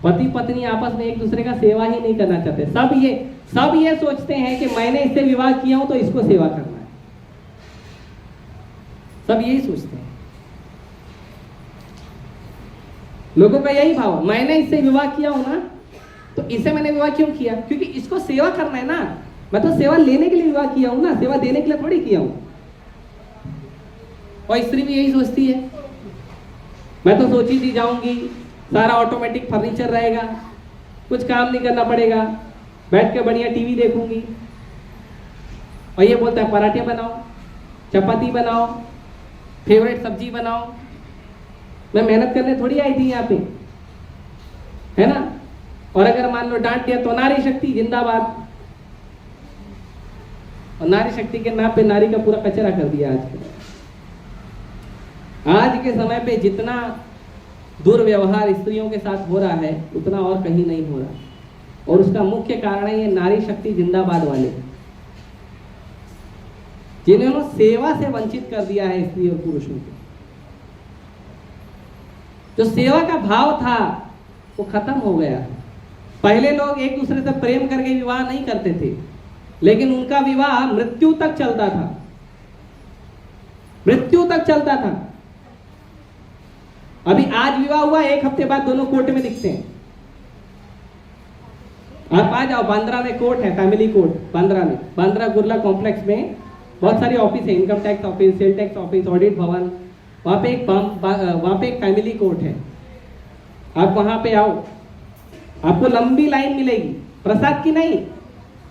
पति पत्नी आपस में एक दूसरे का सेवा ही नहीं करना चाहते। सब ये सोचते हैं कि मैंने इससे विवाह किया हूं तो इसको सेवा करना है। सब यही सोचते हैं। लोगों का यही भाव, मैंने इससे विवाह किया हूं ना, तो इससे मैंने विवाह क्यों किया? क्योंकि इसको सेवा करना है ना। मैं तो सेवा लेने के लिए विवाह किया हूं ना, सेवा देने के लिए थोड़ी किया हूं। और स्त्री भी यही सोचती है, मैं तो सोची थी जाऊंगी, सारा ऑटोमेटिक फर्नीचर रहेगा, कुछ काम नहीं करना पड़ेगा, बैठ के बढ़िया टीवी देखूंगी, और ये बोलता है पराठे बनाओ, चपाती बनाओ, फेवरेट सब्जी बनाओ। मैं मेहनत करने थोड़ी आई थी यहाँ पे, है ना। और अगर मान लो डांट दिया तो नारी शक्ति जिंदाबाद, और नारी शक्ति के नाम पे नारी का पूरा कचरा कर दिया आज के समय पे जितना दुर्व्यवहार स्त्रियों के साथ हो रहा है उतना और कहीं नहीं हो रहा। और उसका मुख्य कारण है ये नारी शक्ति जिंदाबाद वाले, जिन्होंने सेवा से वंचित कर दिया है स्त्री और पुरुषों को। जो सेवा का भाव था वो खत्म हो गया। पहले लोग एक दूसरे से प्रेम करके विवाह नहीं करते थे, लेकिन उनका विवाह मृत्यु तक चलता था, मृत्यु तक चलता था। अभी आज विवाह हुआ, एक हफ्ते बाद दोनों कोर्ट में दिखते हैं। आप आ जाओ, बांद्रा में कोर्ट है, फैमिली कोर्ट बांद्रा में, बांद्रा गुरला कॉम्प्लेक्स में बहुत सारी ऑफिस है, income tax office, sale tax office, audit भवन, वहां पे एक फैमिली कोर्ट है। आप वहां पे आओ, आपको लंबी लाइन मिलेगी, प्रसाद की नहीं,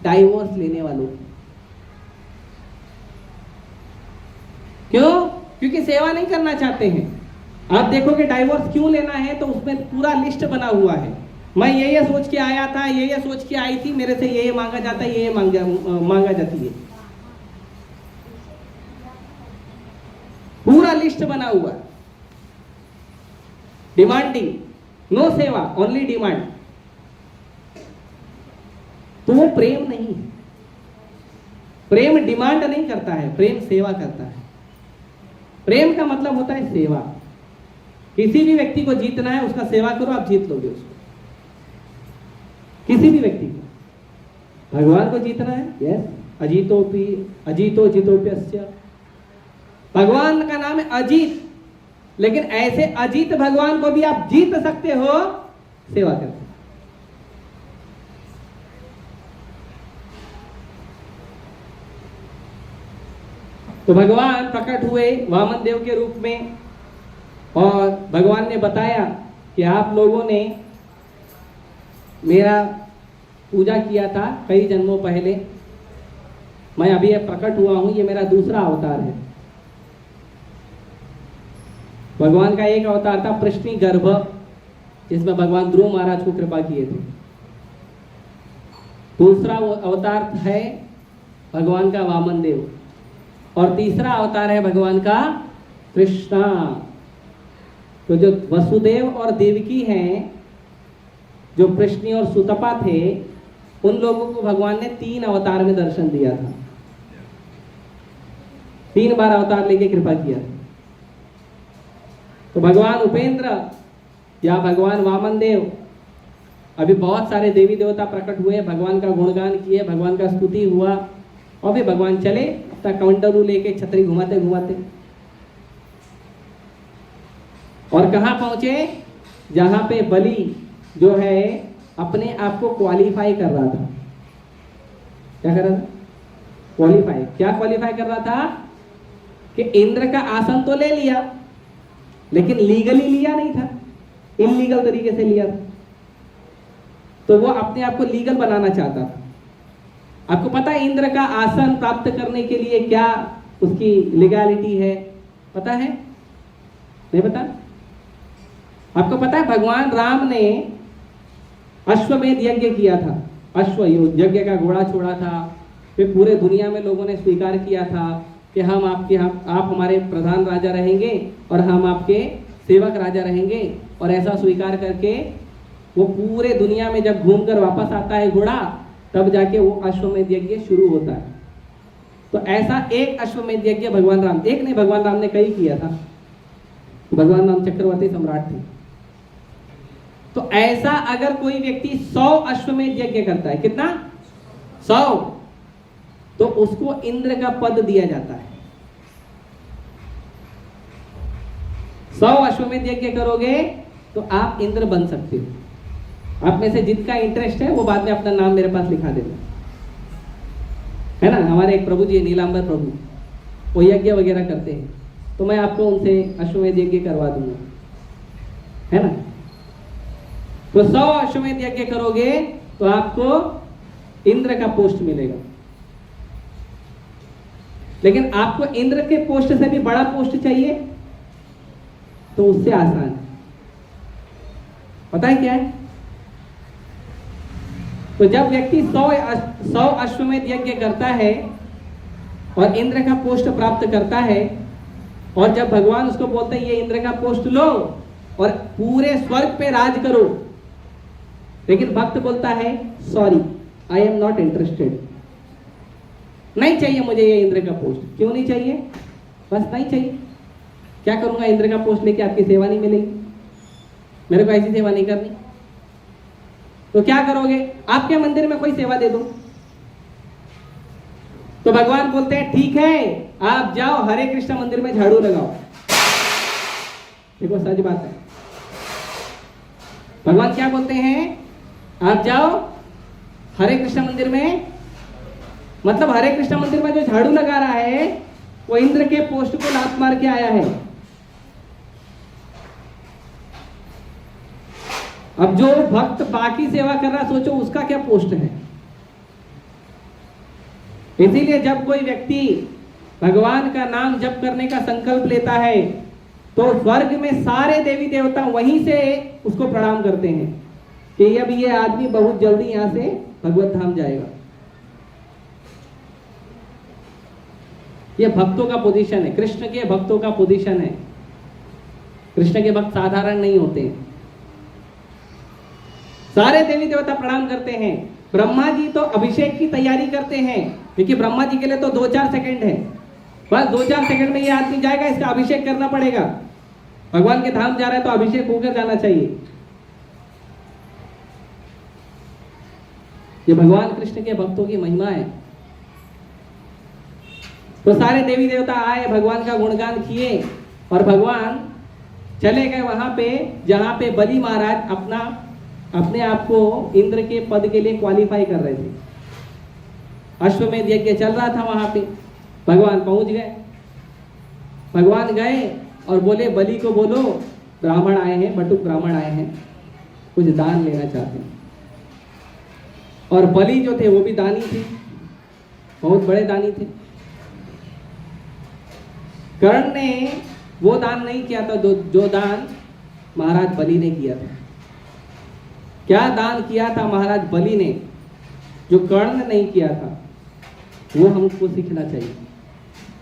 डाइवोर्स लेने वालों की। क्यों? क्योंकि सेवा नहीं करना चाहते हैं। आप देखोगे डाइवोर्स क्यों लेना है तो उसमें पूरा लिस्ट बना हुआ है। मैं ये सोच के आया था, ये सोच के आई थी, मेरे से ये मांगा जाता है, ये मांगा जाती है, पूरा लिस्ट बना हुआ। डिमांडिंग, नो सेवा, ओनली डिमांड। तो वो प्रेम नहीं है। प्रेम डिमांड नहीं करता है, प्रेम सेवा करता है। प्रेम का मतलब होता है सेवा। किसी भी व्यक्ति को जीतना है, उसका सेवा करो, आप जीत लोगे उसको। किसी भी व्यक्ति को, भगवान को जीतना है, यस, अजीतो जितोप्यस्य। भगवान का नाम है अजीत, लेकिन ऐसे अजीत भगवान को भी आप जीत सकते हो सेवा करके। तो भगवान प्रकट हुए वामन देव के रूप में, और भगवान ने बताया कि आप लोगों ने मेरा पूजा किया था कई जन्मों पहले, मैं अभी प्रकट हुआ हूं, ये मेरा दूसरा अवतार है। भगवान का एक अवतार था प्रश्नि गर्भ, जिसमें भगवान ध्रुव महाराज को कृपा किए थे। दूसरा अवतार है भगवान का वामन देव, और तीसरा अवतार है भगवान का कृष्णा। तो जो वसुदेव और देवकी हैं, जो प्रश्नि और सुतपा थे, उन लोगों को भगवान ने 3 अवतार में दर्शन दिया था। 3 बार अवतार लेके कृपा किया। तो भगवान उपेंद्र या भगवान वामन देव, अभी बहुत सारे देवी देवता प्रकट हुए, भगवान का गुणगान किए, भगवान का स्तुति हुआ, और फिर भगवान चले अपना कमंडलू लेके छतरी घुमाते घुमाते, और कहां पहुंचे? जहां पे बलि जो है अपने आप को क्वालिफाई कर रहा था। क्या कर रहा था? क्वालिफाई। क्या क्वालिफाई कर रहा था? कि इंद्र का आसन तो ले लिया, लेकिन लीगली लिया नहीं था, इलीगल तरीके से लिया था। तो वो अपने आप को लीगल बनाना चाहता था। आपको पता है इंद्र का आसन प्राप्त करने के लिए क्या उसकी लीगैलिटी है? पता है? नहीं पता? आपको पता है भगवान राम ने अश्वमेध यज्ञ किया था, अश्व यज्ञ का घोड़ा छोड़ा था, फिर पूरे दुनिया में लोगों ने स्वीकार किया था कि आप हमारे प्रधान राजा रहेंगे और हम आपके सेवक राजा रहेंगे। और ऐसा स्वीकार करके वो पूरे दुनिया में जब घूमकर वापस आता है घोड़ा, तब जाके वो अश्वमेध यज्ञ शुरू होता है। तो ऐसा एक अश्वमेध यज्ञ भगवान राम, एक नहीं भगवान राम ने कई किया था। भगवान राम चक्रवर्ती सम्राट थे। तो ऐसा अगर कोई व्यक्ति 100 अश्वमेध यज्ञ करता है, कितना? 100, तो उसको इंद्र का पद दिया जाता है। 100 अश्वमेध यज्ञ करोगे तो आप इंद्र बन सकते हो। आप में से जिनका इंटरेस्ट है वो बाद में अपना नाम मेरे पास लिखा देना, है ना। हमारे एक प्रभु जी नीलांबर प्रभु, वो यज्ञ वगैरह करते हैं, तो मैं आपको उनसे अश्वमेध यज्ञ करवा दूंगा, है ना। तो 100 अश्वमेध यज्ञ करोगे तो आपको इंद्र का पोस्ट मिलेगा। लेकिन आपको इंद्र के पोस्ट से भी बड़ा पोस्ट चाहिए तो उससे आसान है। पता है क्या है? तो जब व्यक्ति 100 अश्वमेध यज्ञ करता है और इंद्र का पोस्ट प्राप्त करता है, और जब भगवान उसको बोलते हैं ये इंद्र का पोस्ट लो और पूरे स्वर्ग पे राज करो, लेकिन भक्त बोलता है sorry I am not interested, नहीं चाहिए मुझे ये इंद्र का पोस्ट। क्यों नहीं चाहिए? बस नहीं चाहिए। क्या करूंगा इंद्र का पोस्ट लेके? आपकी सेवा नहीं मिलेगी, मेरे को ऐसी सेवा नहीं करनी। तो क्या करोगे? आपके मंदिर में कोई सेवा दे दो। तो भगवान बोलते हैं ठीक है, आप जाओ हरे कृष्ण मंदिर में झाड़ू लगाओ। देखो सच बात है। भगवान क्या बोलते हैं? आप जाओ हरे कृष्ण मंदिर में, मतलब हरे कृष्ण मंदिर में जो झाड़ू लगा रहा है वो इंद्र के पोस्ट को लात मार के आया है। अब जो भक्त बाकी सेवा कर रहा, सोचो उसका क्या पोस्ट है। इसीलिए जब कोई व्यक्ति भगवान का नाम जप करने का संकल्प लेता है तो स्वर्ग में सारे देवी देवता वहीं से उसको प्रणाम करते हैं कि अब ये आदमी बहुत जल्दी यहां से भगवत धाम जाएगा। ये भक्तों का पोजीशन है, कृष्ण के भक्तों का पोजीशन है। कृष्ण के भक्त साधारण नहीं होते हैं। सारे देवी देवता प्रणाम करते हैं। ब्रह्मा जी तो अभिषेक की तैयारी करते हैं, क्योंकि ब्रह्मा जी के लिए तो 2-4 सेकंड है, बस 2-4 सेकंड में ये आदमी जाएगा, इसका अभिषेक करना पड़ेगा। भगवान के धाम जा रहा है तो अभिषेक होकर जाना चाहिए। ये भगवान कृष्ण के भक्तों की महिमा है। तो सारे देवी देवता आए, भगवान का गुणगान किए और भगवान चले गए वहां पे जहां पे बलि महाराज अपने आप को इंद्र के पद के लिए क्वालिफाई कर रहे थे। अश्वमेध यज्ञ चल रहा था वहां पे। भगवान पहुंच गए। भगवान गए और बोले बलि को बोलो ब्राह्मण आए हैं, बटुक ब्राह्मण आए हैं, कुछ दान लेना चाहते हैं। और बलि जो थे वो भी दानी थे, बहुत बड़े दानी थे। कर्ण ने वो दान नहीं किया था जो दान महाराज बलि ने किया था। क्या दान किया था महाराज बलि ने जो कर्ण ने नहीं किया था, वो हमको सीखना चाहिए।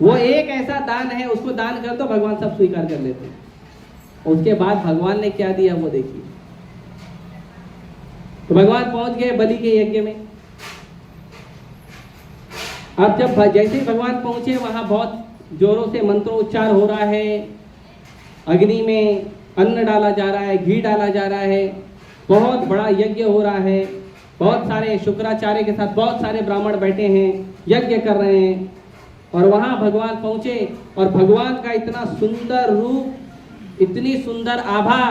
वो एक ऐसा दान है, उसको दान कर दो भगवान सब स्वीकार कर लेते हैं। उसके बाद भगवान ने क्या दिया वो देखिए। तो भगवान पहुंच गए बलि के यज्ञ में। अब जब जैसे ही भगवान पहुंचे वहां बहुत जोरों से मंत्रोच्चार हो रहा है, अग्नि में अन्न डाला जा रहा है, घी डाला जा रहा है, बहुत बड़ा यज्ञ हो रहा है। बहुत सारे शुक्राचार्य के साथ बहुत सारे ब्राह्मण बैठे हैं, यज्ञ कर रहे हैं। और वहां भगवान पहुंचे और भगवान का इतना सुंदर रूप, इतनी सुंदर आभा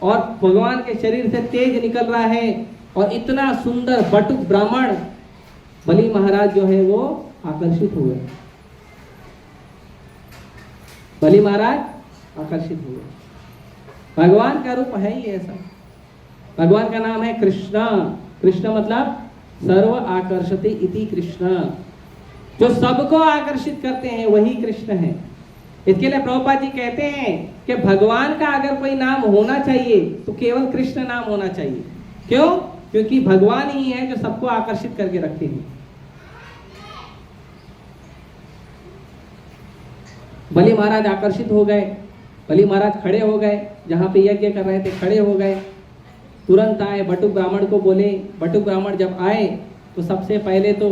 और भगवान के शरीर से तेज निकल रहा है और इतना सुंदर बटुक ब्राह्मण, बलि महाराज जो है वो आकर्षित हुए। बलि महाराज आकर्षित हुए। भगवान का रूप है ही ऐसा। भगवान का नाम है कृष्ण। कृष्ण मतलब सर्व आकर्षति इति कृष्ण। जो सबको आकर्षित करते हैं वही कृष्ण है। इसके लिए प्रभुपाद जी कहते हैं कि भगवान का अगर कोई नाम होना चाहिए तो केवल कृष्ण नाम होना चाहिए। क्यों? क्योंकि भगवान ही है जो सबको आकर्षित करके रखते हैं। बलि महाराज आकर्षित हो गए। बलि महाराज खड़े हो गए, जहां पे यज्ञ कर रहे थे खड़े हो गए। तुरंत आए, बटुक ब्राह्मण को बोले। बटुक ब्राह्मण जब आए तो सबसे पहले तो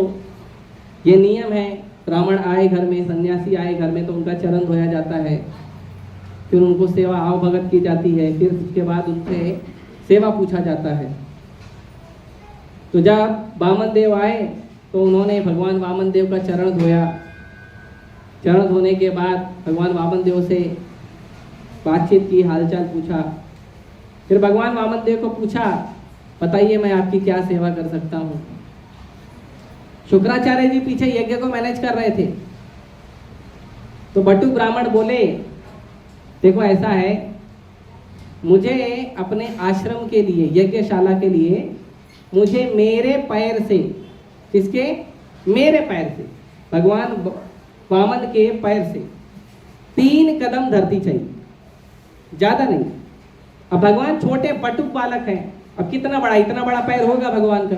ये नियम है, ब्राह्मण आए घर में, सन्यासी आए घर में तो उनका चरण धोया जाता है, फिर उनको सेवा आव भगत की जाती है, फिर उसके बाद उनसे सेवा पूछा जाता है। तो जब वामन देव आए तो उन्होंने भगवान वामन देव का चरण धोया। चरण धोने के बाद भगवान वामन देव से बातचीत की, हालचाल पूछा। फिर भगवान वामन देव को पूछा, बताइए मैं आपकी क्या सेवा कर सकता हूँ। शुक्राचार्य जी पीछे यज्ञ को मैनेज कर रहे थे। तो बटुक ब्राह्मण बोले, देखो ऐसा है, मुझे अपने आश्रम के लिए, यज्ञशाला के लिए, मुझे मेरे पैर से, किसके? मेरे पैर से, भगवान वामन के पैर से 3 कदम धरती चाहिए, ज्यादा नहीं। अब भगवान छोटे पटुक बालक हैं, अब कितना बड़ा, इतना बड़ा पैर होगा भगवान का।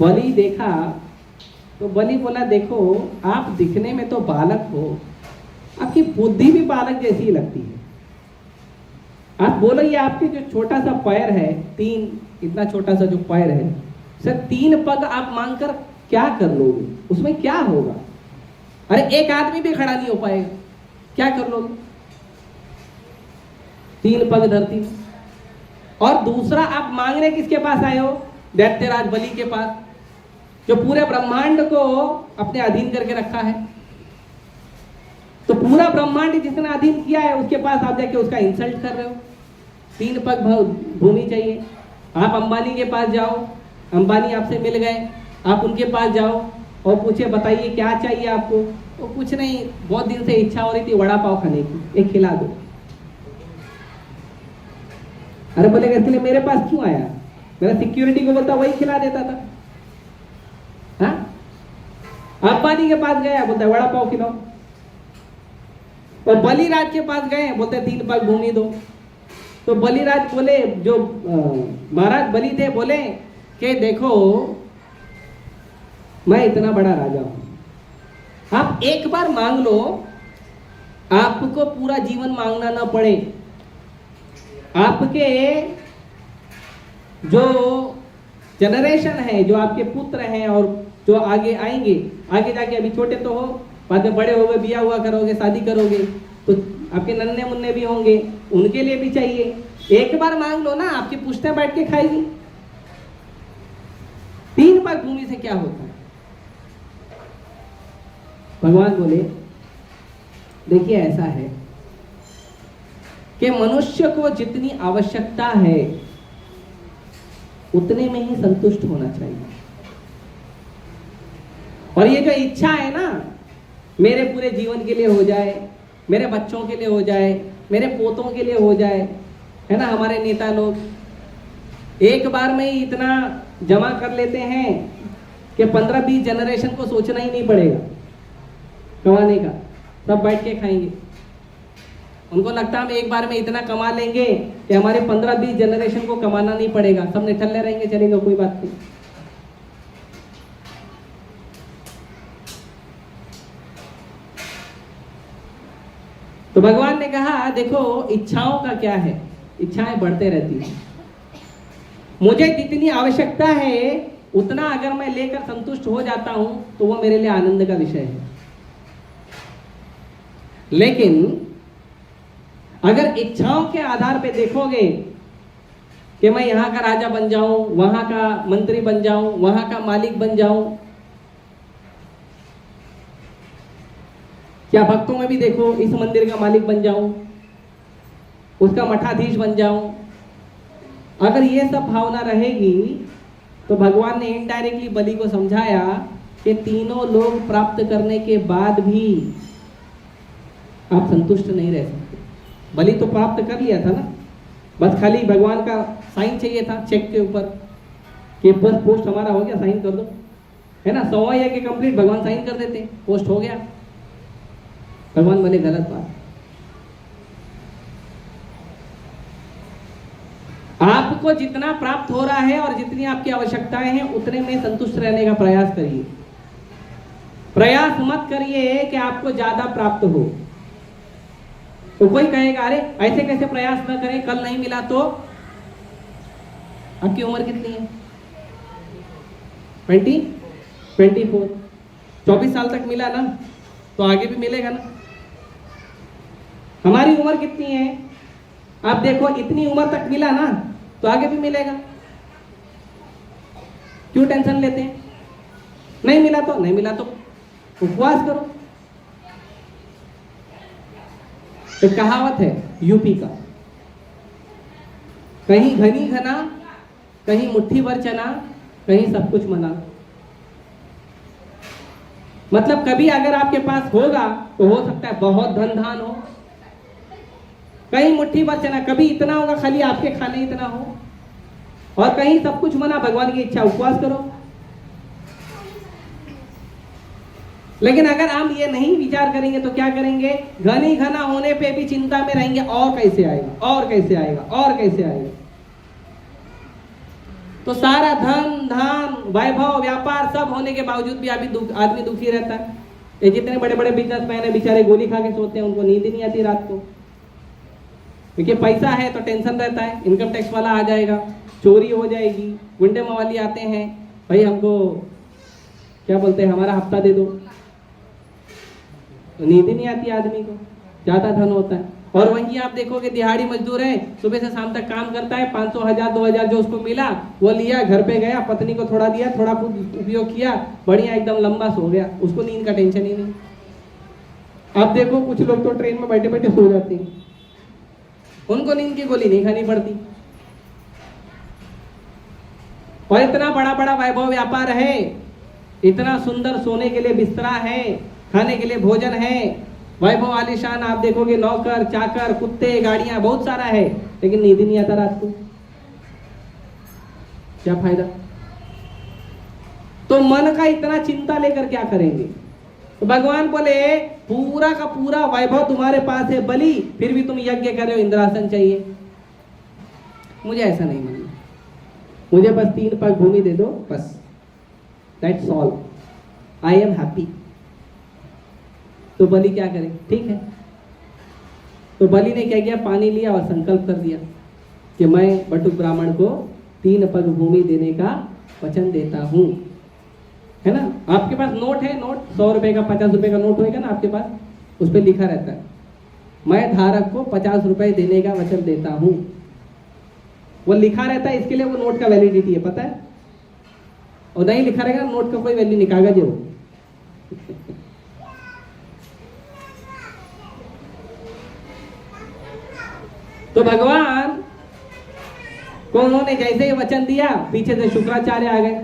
बलि देखा तो बलि बोला, देखो आप दिखने में तो बालक हो, आपकी बुद्धि भी बालक जैसी ही लगती है। आप बोलो ये आपके जो छोटा सा पैर है, 3 इतना छोटा सा जो पैर है, सर 3 पग आप मांगकर क्या कर लोगे, उसमें क्या होगा? अरे एक आदमी भी खड़ा नहीं हो पाएगा, क्या कर लोगे? 3 पग धरती। और दूसरा आप मांगने किसके पास आए हो? दैत्यराज बलि के पास, जो पूरे ब्रह्मांड को अपने अधीन करके रखा है। तो पूरा ब्रह्मांड जिसने अधीन किया है उसके पास आप जाके उसका इंसल्ट कर रहे हो। 3 पग भूमि चाहिए। आप अंबानी के पास जाओ, अंबानी आपसे मिल गए, आप उनके पास जाओ और पूछे बताइए क्या चाहिए आपको, तो कुछ नहीं, बहुत दिन से इच्छा हो रही थी वड़ा पाव खाने की, एक खिला दो। अरे बोलेगा इसके लिए मेरे पास क्यों आया? मेरा सिक्योरिटी को बोलता वही खिला देता था। हाँ, अंबानी के पास गया, बोलता वड़ा पाव खिलाओ। और बलिराज के पास गए, बोलते 3 पग भूमि दो। तो बलिराज बोले, जो महाराज बलि थे, बोले कि देखो मैं इतना बड़ा राजा हूं, आप एक बार मांग लो, आपको पूरा जीवन मांगना ना पड़े। आपके जो जनरेशन है, जो आपके पुत्र हैं और जो आगे आएंगे, आगे जाके, अभी छोटे तो हो, बाद में बड़े हो गए, बिया हुआ करोगे, शादी करोगे, तो आपके नन्हे मुन्ने भी होंगे, उनके लिए भी चाहिए। एक बार मांग लो ना, आपकी पुश्तें बैठ के खाएगी। 3 पग भूमि से क्या होता है? भगवान बोले देखिए ऐसा है कि मनुष्य को जितनी आवश्यकता है उतने में ही संतुष्ट होना चाहिए। और ये जो इच्छा है ना, मेरे पूरे जीवन के लिए हो जाए, मेरे बच्चों के लिए हो जाए, मेरे पोतों के लिए हो जाए, है ना। हमारे नेता लोग एक बार में ही इतना जमा कर लेते हैं कि 15-20 जनरेशन को सोचना ही नहीं पड़ेगा कमाने का, सब बैठ के खाएंगे। उनको लगता है हम एक बार में इतना कमा लेंगे कि हमारे 15-20 जनरेशन को कमाना नहीं पड़ेगा, सब निठल्ले रहेंगे, चलेगा, कोई बात नहीं। तो भगवान ने कहा देखो इच्छाओं का क्या है, इच्छाएं बढ़ते रहती हैं। मुझे जितनी आवश्यकता है उतना अगर मैं लेकर संतुष्ट हो जाता हूं तो वो मेरे लिए आनंद का विषय है। लेकिन अगर इच्छाओं के आधार पे देखोगे कि मैं यहां का राजा बन जाऊं, वहां का मंत्री बन जाऊं, वहां का मालिक बन जाऊं, क्या भक्तों में भी देखो इस मंदिर का मालिक बन जाऊं, उसका मठाधीश बन जाऊं, अगर ये सब भावना रहेगी तो भगवान ने इनडायरेक्टली बलि को समझाया कि तीनों लोग प्राप्त करने के बाद भी आप संतुष्ट नहीं रह सकते। बलि तो प्राप्त कर लिया था ना, बस खाली भगवान का साइन चाहिए था चेक के ऊपर कि बस पोस्ट हमारा हो गया, साइन कर दो, है ना। 100 या के कंप्लीट भगवान साइन कर देते, पोस्ट हो गया। भगवान बोले गलत बात, आपको जितना प्राप्त हो रहा है और जितनी आपकी आवश्यकताएं हैं उतने में संतुष्ट रहने का प्रयास करिए। प्रयास मत करिए कि आपको ज्यादा प्राप्त हो। तो कोई कहेगा अरे ऐसे कैसे प्रयास ना करें, कल नहीं मिला तो। आपकी उम्र कितनी है? 24। 24 साल तक मिला ना, तो आगे भी मिलेगा ना। हमारी उम्र कितनी है? आप देखो इतनी उम्र तक मिला ना, तो आगे भी मिलेगा। क्यों टेंशन लेते हैं? नहीं मिला तो नहीं मिला तो उपवास करो। एक कहावत है यूपी का, कहीं घनी घना, कहीं मुट्ठी भर चना, कहीं सब कुछ मना। मतलब कभी अगर आपके पास होगा तो हो सकता है बहुत धन धान हो, कहीं मुट्ठी भर चना, कभी इतना होगा खाली आपके खाने इतना हो, और कहीं सब कुछ मना, भगवान की इच्छा, उपवास करो। लेकिन अगर हम ये नहीं विचार करेंगे तो क्या करेंगे, घनी घना होने पे भी चिंता में रहेंगे, और कैसे आएगा, और कैसे आएगा, और कैसे आएगा। तो सारा धन धान वैभव व्यापार सब होने के बावजूद भी आदमी दुखी रहता है। ये जितने बड़े बड़े बिजनेसमैन है बेचारे गोली खा के सोते हैं, उनको नींद ही नहीं आती रात को, क्योंकि पैसा है तो टेंशन रहता है, इनकम टैक्स वाला आ जाएगा, चोरी हो जाएगी, गुंडे मवाली आते हैं, भाई हमको क्या बोलते हैं हमारा हफ्ता दे दो, तो नींद ही नहीं आती आदमी को, ज्यादा धन होता है। और वहीं आप देखोगे दिहाड़ी मजदूर है, सुबह से शाम तक काम करता है, 500 1000 2000 जो उसको मिला वो लिया, घर पे गया, पत्नी को थोड़ा दिया, थोड़ा उपयोग किया, बढ़िया एकदम लंबा सो गया, उसको नींद का टेंशन ही नहीं। आप देखो कुछ लोग तो ट्रेन में बैठे बैठे सो जाते हैं, उनको नींद की गोली नहीं खानी पड़ती। और इतना बड़ा बड़ा वैभव व्यापार है, इतना सुंदर सोने के लिए बिस्तरा है, खाने के लिए भोजन है, वैभव आलिशान आप देखोगे, नौकर चाकर कुत्ते गाड़ियां बहुत सारा है, लेकिन नींद ही नहीं आता रात को, क्या फायदा। तो मन का इतना चिंता लेकर क्या करेंगे। तो भगवान बोले पूरा का पूरा वैभव तुम्हारे पास है बलि, फिर भी तुम यज्ञ कर रहे हो, इंद्रासन चाहिए। मुझे ऐसा नहीं मानना, मुझे बस 3 पग भूमि दे दो, बस, that's all, I am happy. तो बलि क्या करे, ठीक है। तो बलि ने क्या किया, पानी लिया और संकल्प कर दिया कि मैं बटुक ब्राह्मण को 3 पग भूमि देने का वचन देता हूं, है ना। आपके पास नोट है, नोट 100 रुपए का 50 रुपए का नोट होएगा ना आपके पास, उस पर लिखा रहता है मैं धारक को 50 रुपए देने का वचन देता हूं। वो लिखा रहता है, इसके लिए वो नोट का वैलिडिटी है, पता है। और नहीं लिखा रहेगा नोट का कोई वैल्यू नहीं, कागज है वो। तो भगवान को उन्होंने जैसे ही वचन दिया, पीछे से शुक्राचार्य आ गए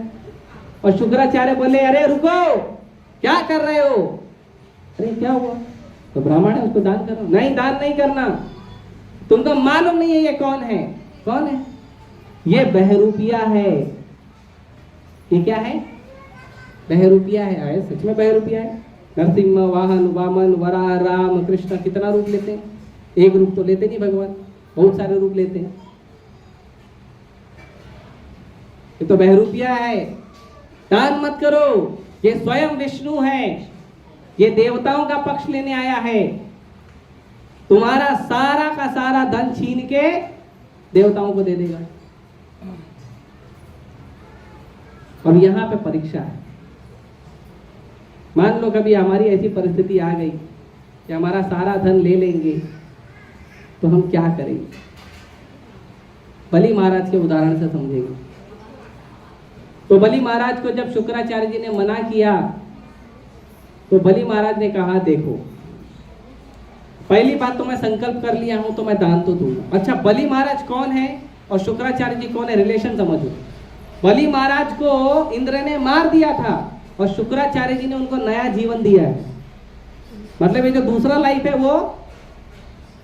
और शुक्राचार्य बोले अरे रुको, क्या कर रहे हो। अरे क्या हुआ, तो ब्राह्मण है उसको दान करो। नहीं, दान नहीं करना, तुमको मालूम नहीं है ये कौन है। कौन है, ये बहरूपिया है। ये क्या है, बहरूपिया है। सच में बहरूपिया है। नरसिंह वाहन वामन वराह राम कृष्ण कितना रूप लेते हैं, एक रूप तो लेते नहीं भगवान, बहुत सारे रूप लेते हैं। ये तो बहरूपिया है, दान मत करो। ये स्वयं विष्णु है, ये देवताओं का पक्ष लेने आया है। तुम्हारा सारा का सारा धन छीन के देवताओं को दे देगा। और यहां पे परीक्षा है। मान लो कभी हमारी ऐसी परिस्थिति आ गई कि हमारा सारा धन ले लेंगे, तो हम क्या करेंगे। बलि महाराज के उदाहरण से समझेंगे। तो बलि महाराज को जब शुक्राचार्य जी ने मना किया, तो बलि महाराज ने कहा देखो, पहली बात तो मैं संकल्प कर लिया हूं, तो मैं दान तो दूंगा। अच्छा, बलि महाराज कौन है और शुक्राचार्य जी कौन है, रिलेशन समझो। बलि महाराज को इंद्र ने मार दिया था और शुक्राचार्य जी ने उनको नया जीवन दिया है। मतलब ये जो दूसरा लाइफ है वो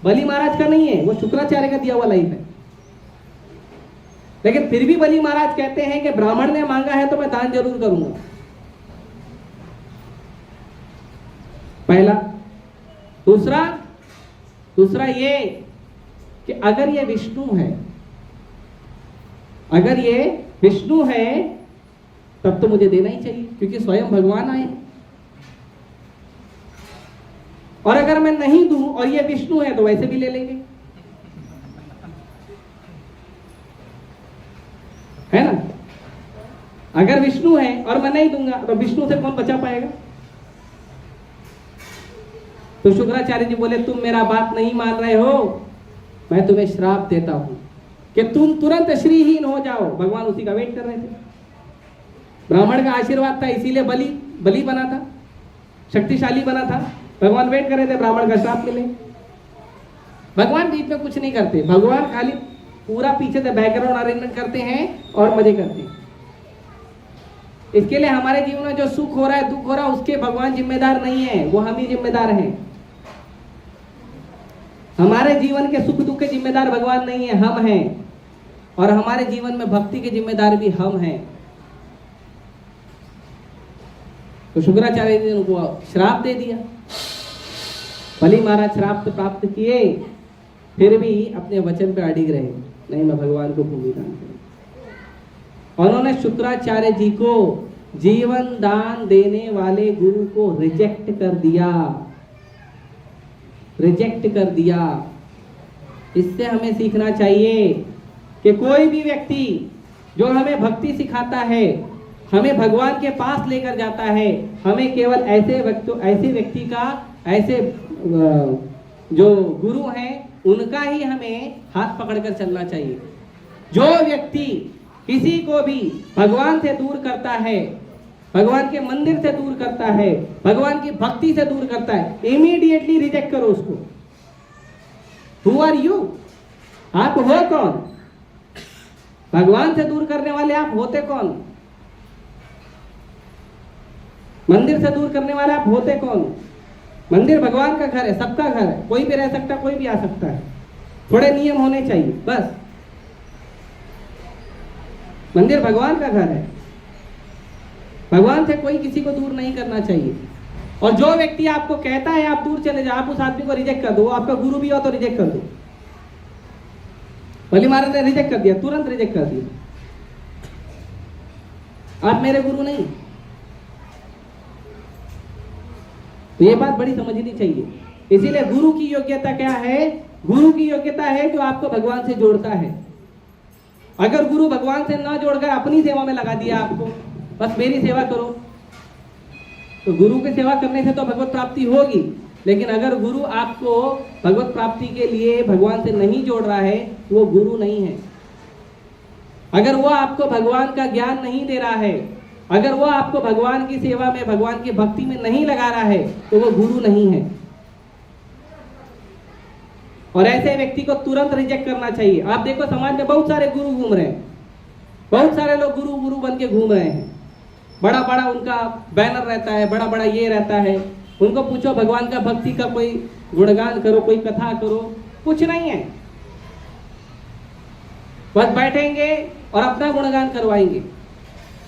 बलि महाराज का नहीं है, वो शुक्राचार्य का दिया हुआ लाइफ है। लेकिन फिर भी बलि महाराज कहते हैं कि ब्राह्मण ने मांगा है तो मैं दान जरूर करूंगा। पहला। दूसरा ये कि अगर ये विष्णु है, अगर ये विष्णु है तब तो मुझे देना ही चाहिए, क्योंकि स्वयं भगवान आए। और अगर मैं नहीं दूं और ये विष्णु है तो वैसे भी ले लेंगे, है ना। अगर विष्णु है और मैं नहीं दूंगा तो विष्णु से कौन बचा पाएगा। तो शुक्राचार्य जी बोले तुम मेरा बात नहीं मान रहे हो, मैं तुम्हें श्राप देता हूं कि तुम तुरंत श्रीहीन हो जाओ। भगवान उसी का वेट कर रहे थे। ब्राह्मण का आशीर्वाद था, इसीलिए बलि बना था, शक्तिशाली बना था। भगवान वेट कर रहे थे ब्राह्मण का श्राप मिले। भगवान बीच में कुछ नहीं करते, भगवान खाली पूरा पीछे से बैकग्राउंड अरेंजमेंट करते हैं और मजे करते हैं। इसके लिए हमारे जीवन में जो सुख हो रहा है, दुख हो रहा है, उसके भगवान जिम्मेदार नहीं है, वो हम ही जिम्मेदार हैं। हमारे जीवन के सुख दुख के जिम्मेदार भगवान नहीं है, हम हैं। और हमारे जीवन में भक्ति के जिम्मेदार भी हम हैं। तो शुक्राचार्य जी ने उनको श्राप दे दिया। बलि महाराज श्राप प्राप्त किए, फिर भी अपने वचन पे अडिग रहे, नहीं मैं भगवान को भूमि दान करूंगा। उन्होंने शुक्राचार्य जी को जीवन दान देने वाले गुरु को रिजेक्ट कर दिया, रिजेक्ट कर दिया। इससे हमें सीखना चाहिए कि कोई भी व्यक्ति जो हमें भक्ति सिखाता है, हमें भगवान के पास लेकर जाता है, हमें केवल ऐसे व्यक्ति का, ऐसे जो गुरु हैं उनका ही हमें हाथ पकड़कर चलना चाहिए। जो व्यक्ति किसी को भी भगवान से दूर करता है, भगवान के मंदिर से दूर करता है, भगवान की भक्ति से दूर करता है, इमीडिएटली रिजेक्ट करो उसको। Who are you? आप हो कौन? भगवान से दूर करने वाले आप होते कौन? मंदिर से दूर करने वाले आप होते कौन? मंदिर भगवान का घर है, सबका घर है, कोई भी रह सकता है, कोई भी आ सकता है। थोड़े नियम होने चाहिए बस। मंदिर भगवान का घर है, भगवान से कोई किसी को दूर नहीं करना चाहिए। और जो व्यक्ति आपको कहता है आप दूर चले जाओ, आप उस आदमी को रिजेक्ट कर दो। आपका गुरु भी हो तो रिजेक्ट कर दो। बलि महाराज ने रिजेक्ट कर दिया, तुरंत रिजेक्ट कर दिया। आप मेरे गुरु नहीं। तो ये बात बड़ी समझनी चाहिए। इसीलिए गुरु की योग्यता क्या है? गुरु की योग्यता है जो आपको भगवान से जोड़ता है। अगर गुरु भगवान से ना जोड़कर अपनी सेवा में लगा दिया आपको, बस मेरी सेवा करो, तो गुरु की सेवा करने से तो भगवत प्राप्ति होगी। लेकिन अगर गुरु आपको भगवत प्राप्ति के लिए भगवान से नहीं जोड़ रहा है, वो गुरु नहीं है। अगर वो आपको भगवान का ज्ञान नहीं दे रहा है, अगर वो आपको भगवान की सेवा में, भगवान की भक्ति में नहीं लगा रहा है, तो वो गुरु नहीं है। और ऐसे व्यक्ति को तुरंत रिजेक्ट करना चाहिए। आप देखो समाज में बहुत सारे गुरु घूम रहे हैं, बहुत सारे लोग गुरु गुरु बन के घूम रहे हैं। बड़ा बड़ा उनका बैनर रहता है, बड़ा बड़ा ये रहता है। उनको पूछो भगवान का भक्ति का कोई गुणगान करो, कोई कथा करो, कुछ नहीं है। बस बैठेंगे और अपना गुणगान करवाएंगे।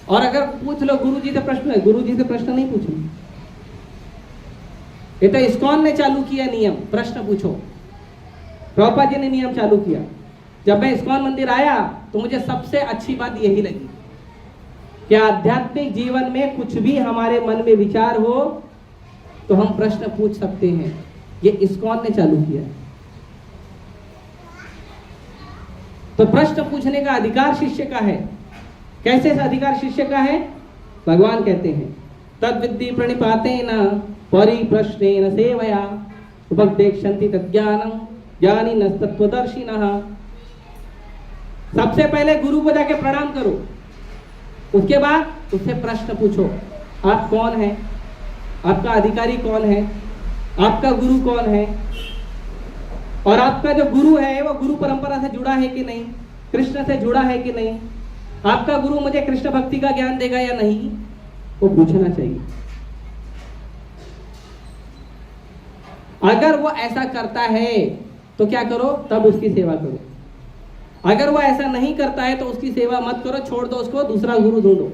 और अगर पूछ लो गुरु जी से प्रश्न है, गुरु जी से प्रश्न नहीं पूछेंगे। ये तो इस्कॉन ने चालू किया नियम, प्रश्न पूछो। प्रभुपाद जी ने नियम चालू किया। जब मैं इस्कॉन मंदिर आया तो मुझे सबसे अच्छी बात यही लगी कि आध्यात्मिक जीवन में कुछ भी हमारे मन में विचार हो तो हम प्रश्न पूछ सकते हैं। ये इस्कॉन ने चालू किया। तो प्रश्न पूछने का अधिकार शिष्य का है। कैसे अधिकार शिष्य का है? भगवान कहते हैं तद विद्धि प्रणिपातेन परिप्रश्नेन सेवया उपदेक्षन्ति तज्ज्ञानम ज्ञानिनः तत्त्वदर्शिनः। सबसे पहले गुरु को जाके प्रणाम करो, उसके बाद उससे प्रश्न पूछो। आप कौन है? आपका अधिकारी कौन है? आपका गुरु कौन है? और आपका जो गुरु है वो गुरु परंपरा से जुड़ा है कि नहीं, कृष्ण से जुड़ा है कि नहीं, आपका गुरु मुझे कृष्ण भक्ति का ज्ञान देगा या नहीं, वो पूछना चाहिए। अगर वो ऐसा करता है तो क्या करो? तब उसकी सेवा करो। अगर वो ऐसा नहीं करता है तो उसकी सेवा मत करो, छोड़ दो उसको, दूसरा गुरु ढूंढो।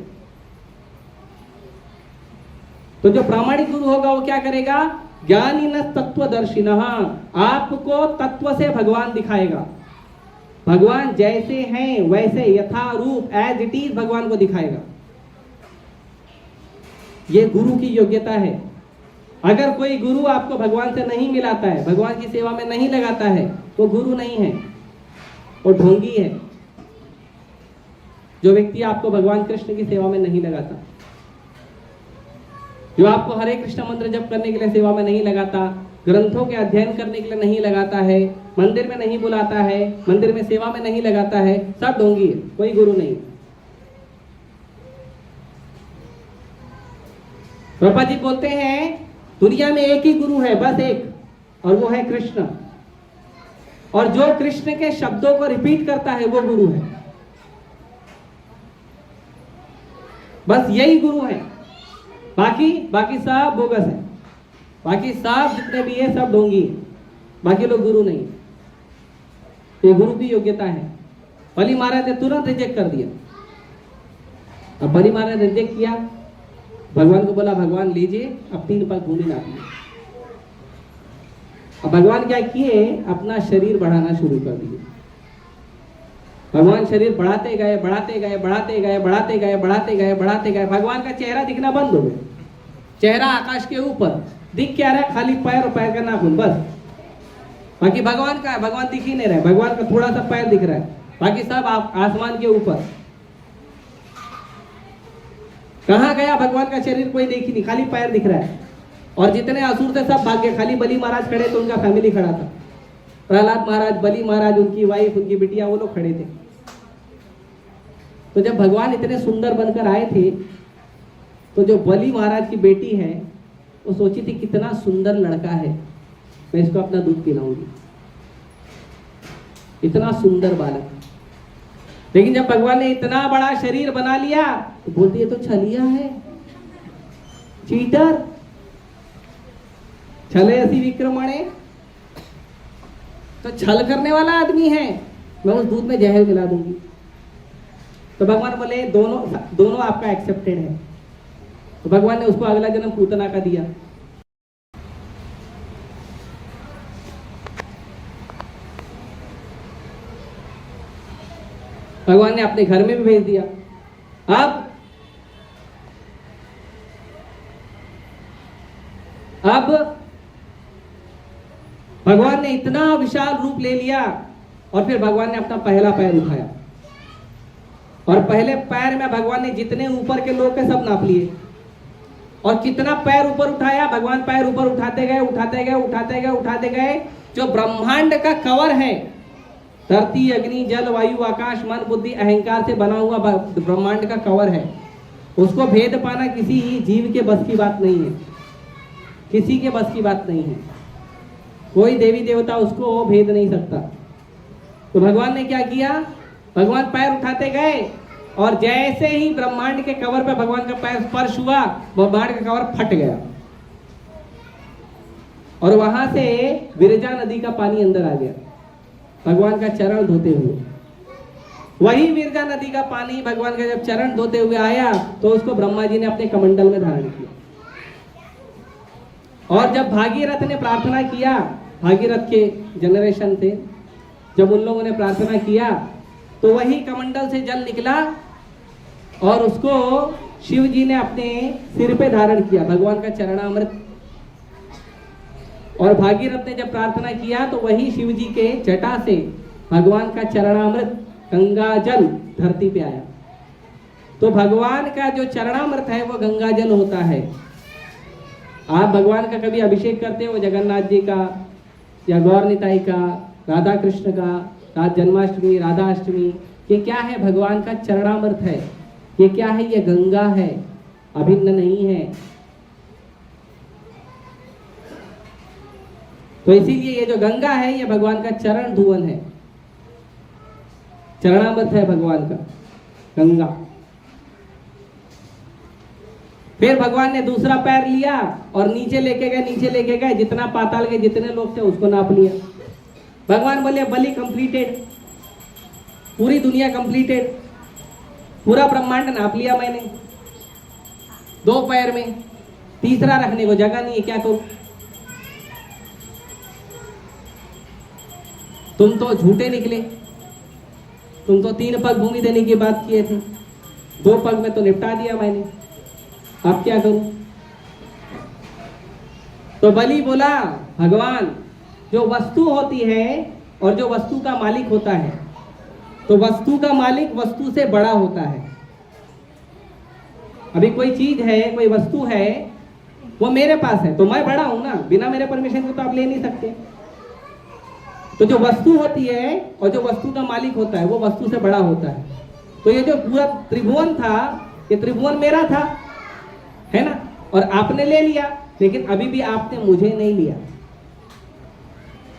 तो जो प्रामाणिक गुरु होगा वो क्या करेगा? ज्ञानिनः तत्त्वदर्शिनः, आपको तत्व से भगवान दिखाएगा। भगवान जैसे हैं वैसे यथारूप एज इट इज भगवान को दिखाएगा। ये गुरु की योग्यता है। अगर कोई गुरु आपको भगवान से नहीं मिलाता है, भगवान की सेवा में नहीं लगाता है, वो गुरु नहीं है, वो ढोंगी है। जो व्यक्ति आपको भगवान कृष्ण की सेवा में नहीं लगाता, जो आपको हरे कृष्ण मंत्र जप करने के लिए सेवा में नहीं लगाता, ग्रंथों के अध्ययन करने के लिए नहीं लगाता है, मंदिर में नहीं बुलाता है, मंदिर में सेवा में नहीं लगाता है, सब ढोंगी है, कोई गुरु नहीं। प्रभुपाद जी बोलते हैं दुनिया में एक ही गुरु है, बस एक, और वो है कृष्ण। और जो कृष्ण के शब्दों को रिपीट करता है वो गुरु है। बस यही गुरु है। बाकी सब बोगस है। बाकी सब जितने भी है सब ढोंगी है। बाकी लोग गुरु नहीं। ये गुरु की योग्यता है। बलि महाराज ने तुरंत रिजेक्ट कर दिया। अब बलि महाराज ने रिजेक्ट किया भगवान को बोला भगवान लीजिए अब 3 पग भूमि नाप ली। अब भगवान क्या किए, अपना शरीर बढ़ाना शुरू कर दिए। भगवान शरीर बढ़ाते गए बढ़ाते गए बढ़ाते गए बढ़ाते गए बढ़ाते गए बढ़ाते गए, भगवान का चेहरा दिखना बंद हो गया। चेहरा आकाश के ऊपर दिख क्या रहा है, खाली पैर और पैर का नाखून बस। बाकी भगवान का है, भगवान दिख ही नहीं रहा है, भगवान का थोड़ा सा पैर दिख रहा है, बाकी सब आसमान के ऊपर। कहाँ गया भगवान का शरीर, कोई देख ही नहीं, खाली पैर दिख रहा है। और जितने असुर थे सब भाग गए, खाली बलि महाराज खड़े थे, उनका फैमिली खड़ा था। प्रहलाद महाराज, बलि महाराज, उनकी वाइफ, उनकी बिटिया, वो लोग खड़े थे। तो जब भगवान इतने सुंदर बनकर आए थे, तो जो बलि महाराज की बेटी है वो सोची थी कितना सुंदर लड़का है, मैं इसको अपना दूध पिलाऊंगी, इतना सुंदर बालक। लेकिन जब भगवान ने इतना बड़ा शरीर बना लिया तो बोलती है तो छलिया है, चीटर, छले ऐसी विक्रमणे, तो छल करने वाला आदमी है, मैं उस दूध में जहर मिला दूंगी। तो भगवान बोले दोनों आपका एक्सेप्टेड है। तो भगवान ने उसको अगला जन्म पूतना का दिया। भगवान ने अपने घर में भी भेज दिया। अब भगवान ने इतना विशाल रूप ले लिया और फिर भगवान ने अपना पहला पैर उठाया और पहले पैर में भगवान ने जितने ऊपर के लोग के सब नाप लिए। और कितना पैर ऊपर उठाया, भगवान पैर ऊपर उठाते गए उठाते गए उठाते गए उठाते गए। जो ब्रह्मांड का कवर है, धरती, अग्नि, जल, वायु, आकाश, मन, बुद्धि, अहंकार से बना हुआ ब्रह्मांड का कवर है, उसको भेद पाना किसी जीव के बस की बात नहीं है, किसी के बस की बात नहीं है। कोई देवी देवता उसको भेद नहीं सकता। तो भगवान ने क्या किया, भगवान पैर उठाते गए और जैसे ही ब्रह्मांड के कवर पे भगवान का पैर स्पर्श हुआ, ब्रह्मांड का कवर फट गया और वहां से विरजा नदी का पानी अंदर आ गया भगवान का चरण धोते हुए। वही विरजा नदी का पानी भगवान का जब चरण धोते हुए आया तो उसको ब्रह्मा जी ने अपने कमंडल में धारण किया। और जब भागीरथ ने प्रार्थना किया, भागीरथ के जनरेशन से जब उन लोगों ने प्रार्थना किया तो वही कमंडल से जल निकला और उसको शिव जी ने अपने सिर पे धारण किया, भगवान का चरणामृत। और भागीरथ ने जब प्रार्थना किया तो वही शिव जी के जटा से भगवान का चरणामृत गंगा जल धरती पे आया। तो भगवान का जो चरणामृत है वो गंगा जल होता है। आप भगवान का कभी अभिषेक करते हो, जगन्नाथ जी का या गौर निताई का, राधा कृष्ण का, रात जन्माष्टमी, राधा अष्टमी, ये क्या है, भगवान का चरणामृत है। ये क्या है, ये गंगा है, अभिन्न नहीं है। तो इसीलिए ये जो गंगा है ये भगवान का चरण धुवन है, चरणामृत है भगवान का गंगा। फिर भगवान ने दूसरा पैर लिया और नीचे लेके गए, जितना पाताल के जितने लोग थे उसको नाप लिया। भगवान बोले बलि कंप्लीटेड, पूरी दुनिया कंप्लीटेड, पूरा ब्रह्मांड नाप लिया मैंने 2 पैर में, तीसरा रखने को जगह नहीं है, क्या करूं। तुम तो झूठे निकले, तुम तो 3 पग भूमि देने की बात किए थे, 2 पग में तो निपटा दिया मैंने, अब क्या करूं। तो बलि बोला भगवान, जो वस्तु होती है और जो वस्तु का मालिक होता है, तो वस्तु का मालिक वस्तु से बड़ा होता है। अभी कोई चीज है, कोई वस्तु है, वो मेरे पास है तो मैं बड़ा हूं ना, बिना मेरे परमिशन के तो आप ले नहीं सकते। तो जो वस्तु होती है और जो वस्तु का मालिक होता है वो वस्तु से बड़ा होता है। तो ये जो पूरा त्रिभुवन था, ये त्रिभुवन मेरा था, है ना, और आपने ले लिया, लेकिन अभी भी आपने मुझे नहीं लिया,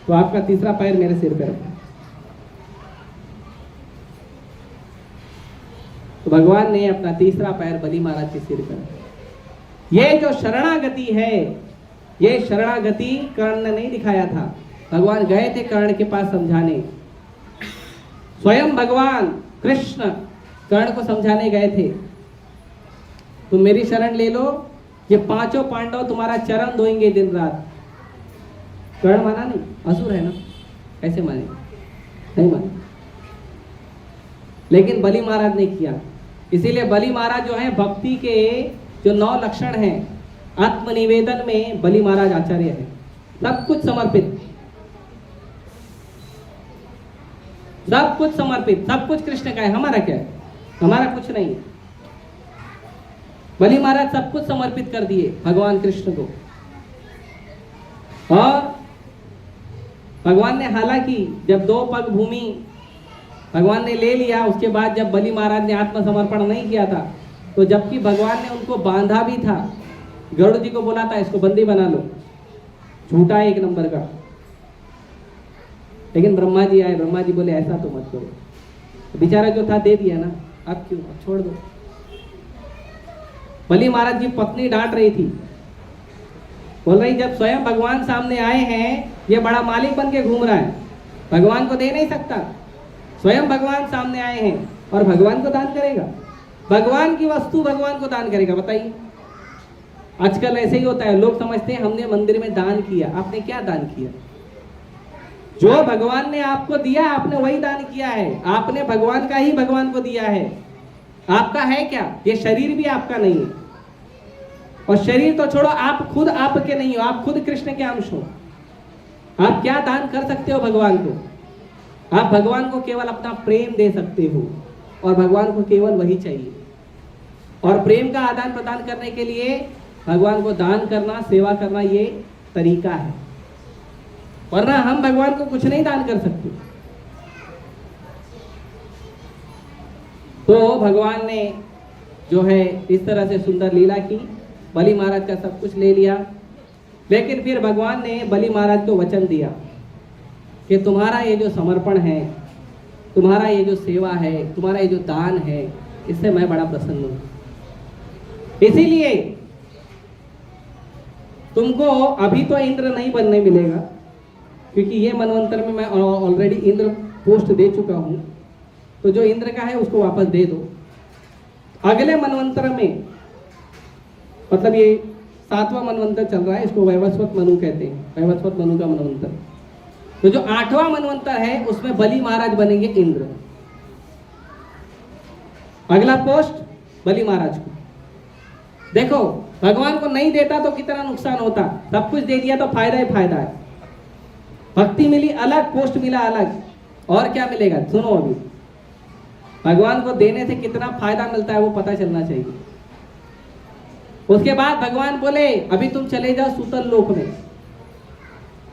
तो आपका तीसरा पैर मेरे सिर पे रखा। तो भगवान ने अपना तीसरा पैर बलि महाराज के सिर पे रखा। ये जो शरणागति है, ये शरणागति कर्ण ने नहीं दिखाया था, भगवान गए थे कर्ण के पास समझाने। स्वयं भगवान कृष्ण कर्ण को समझाने गए थे। तुम मेरी शरण ले लो, ये पांचों पांडव तुम्हारा चरण धोएंगे दिन रात। कर्ण माना नहीं, असुर है ना, कैसे माने? नहीं माने। लेकिन बलि महाराज ने किया। इसीलिए बलि महाराज जो है भक्ति के जो 9 लक्षण हैं, आत्मनिवेदन में बलि महाराज आचार्य है। सब कुछ समर्पित, सब कुछ समर्पित, सब कुछ कृष्ण का है। हमारा क्या है? हमारा कुछ नहीं है। बलि महाराज सब कुछ समर्पित कर दिए भगवान कृष्ण को। और भगवान ने हालांकि जब 2 पग भूमि भगवान ने ले लिया, उसके बाद जब बलि महाराज ने आत्मसमर्पण नहीं किया था, तो जबकि भगवान ने उनको बांधा भी था, गरुड़ जी को बोला था इसको बंदी बना लो, झूठा है 1 नंबर का। लेकिन ब्रह्मा जी आए, ब्रह्मा जी बोले ऐसा तो मत करो, बेचारा जो था दे दिया ना, अब क्यों, अब छोड़ दो। बलि महाराज की पत्नी डांट रही थी, बोल रही जब स्वयं भगवान सामने आए हैं, ये बड़ा मालिक बन के घूम रहा है, भगवान को दे नहीं सकता। स्वयं भगवान सामने आए हैं और भगवान को दान करेगा, भगवान की वस्तु भगवान को दान करेगा? बताइए। आजकल ऐसे ही होता है, लोग समझते हैं हमने मंदिर में दान किया। आपने क्या दान किया? जो भगवान ने आपको दिया आपने वही दान किया है। आपने भगवान का ही भगवान को दिया है। आपका है क्या? ये शरीर भी आपका नहीं है। और शरीर तो छोड़ो, आप खुद आपके नहीं हो, आप खुद कृष्ण के अंश हो। आप क्या दान कर सकते हो भगवान को? आप भगवान को केवल अपना प्रेम दे सकते हो, और भगवान को केवल वही चाहिए। और प्रेम का आदान प्रदान करने के लिए भगवान को दान करना, सेवा करना, ये तरीका है। वरना हम भगवान को कुछ नहीं दान कर सकते। तो भगवान ने जो है इस तरह से सुंदर लीला की, बलि महाराज का सब कुछ ले लिया। लेकिन फिर भगवान ने बलि महाराज को वचन दिया कि तुम्हारा ये जो समर्पण है, तुम्हारा ये जो सेवा है, तुम्हारा ये जो दान है, इससे मैं बड़ा प्रसन्न हूं। इसीलिए तुमको अभी तो इंद्र नहीं बनने मिलेगा, क्योंकि ये मनवंतर में मैं ऑलरेडी इंद्र पोस्ट दे चुका हूं। तो जो इंद्र का है उसको वापस दे दो। अगले मनवंतर में, मतलब ये 7वां मनवंतर चल रहा है, इसको वैवस्वत मनु कहते हैं, वैवस्वत मनु का मनवंतर। तो जो 8वां मनवंतर है उसमें बलि महाराज बनेंगे इंद्र। अगला पोस्ट बलि महाराज को। देखो भगवान को नहीं देता तो कितना नुकसान होता, सब कुछ दे दिया तो फायदा ही फायदा है। भक्ति मिली अलग, पोस्ट मिला अलग, और क्या मिलेगा? सुनो, अभी भगवान को देने से कितना फायदा मिलता है वो पता चलना चाहिए। उसके बाद भगवान बोले अभी तुम चले जाओ सुतल लोक में।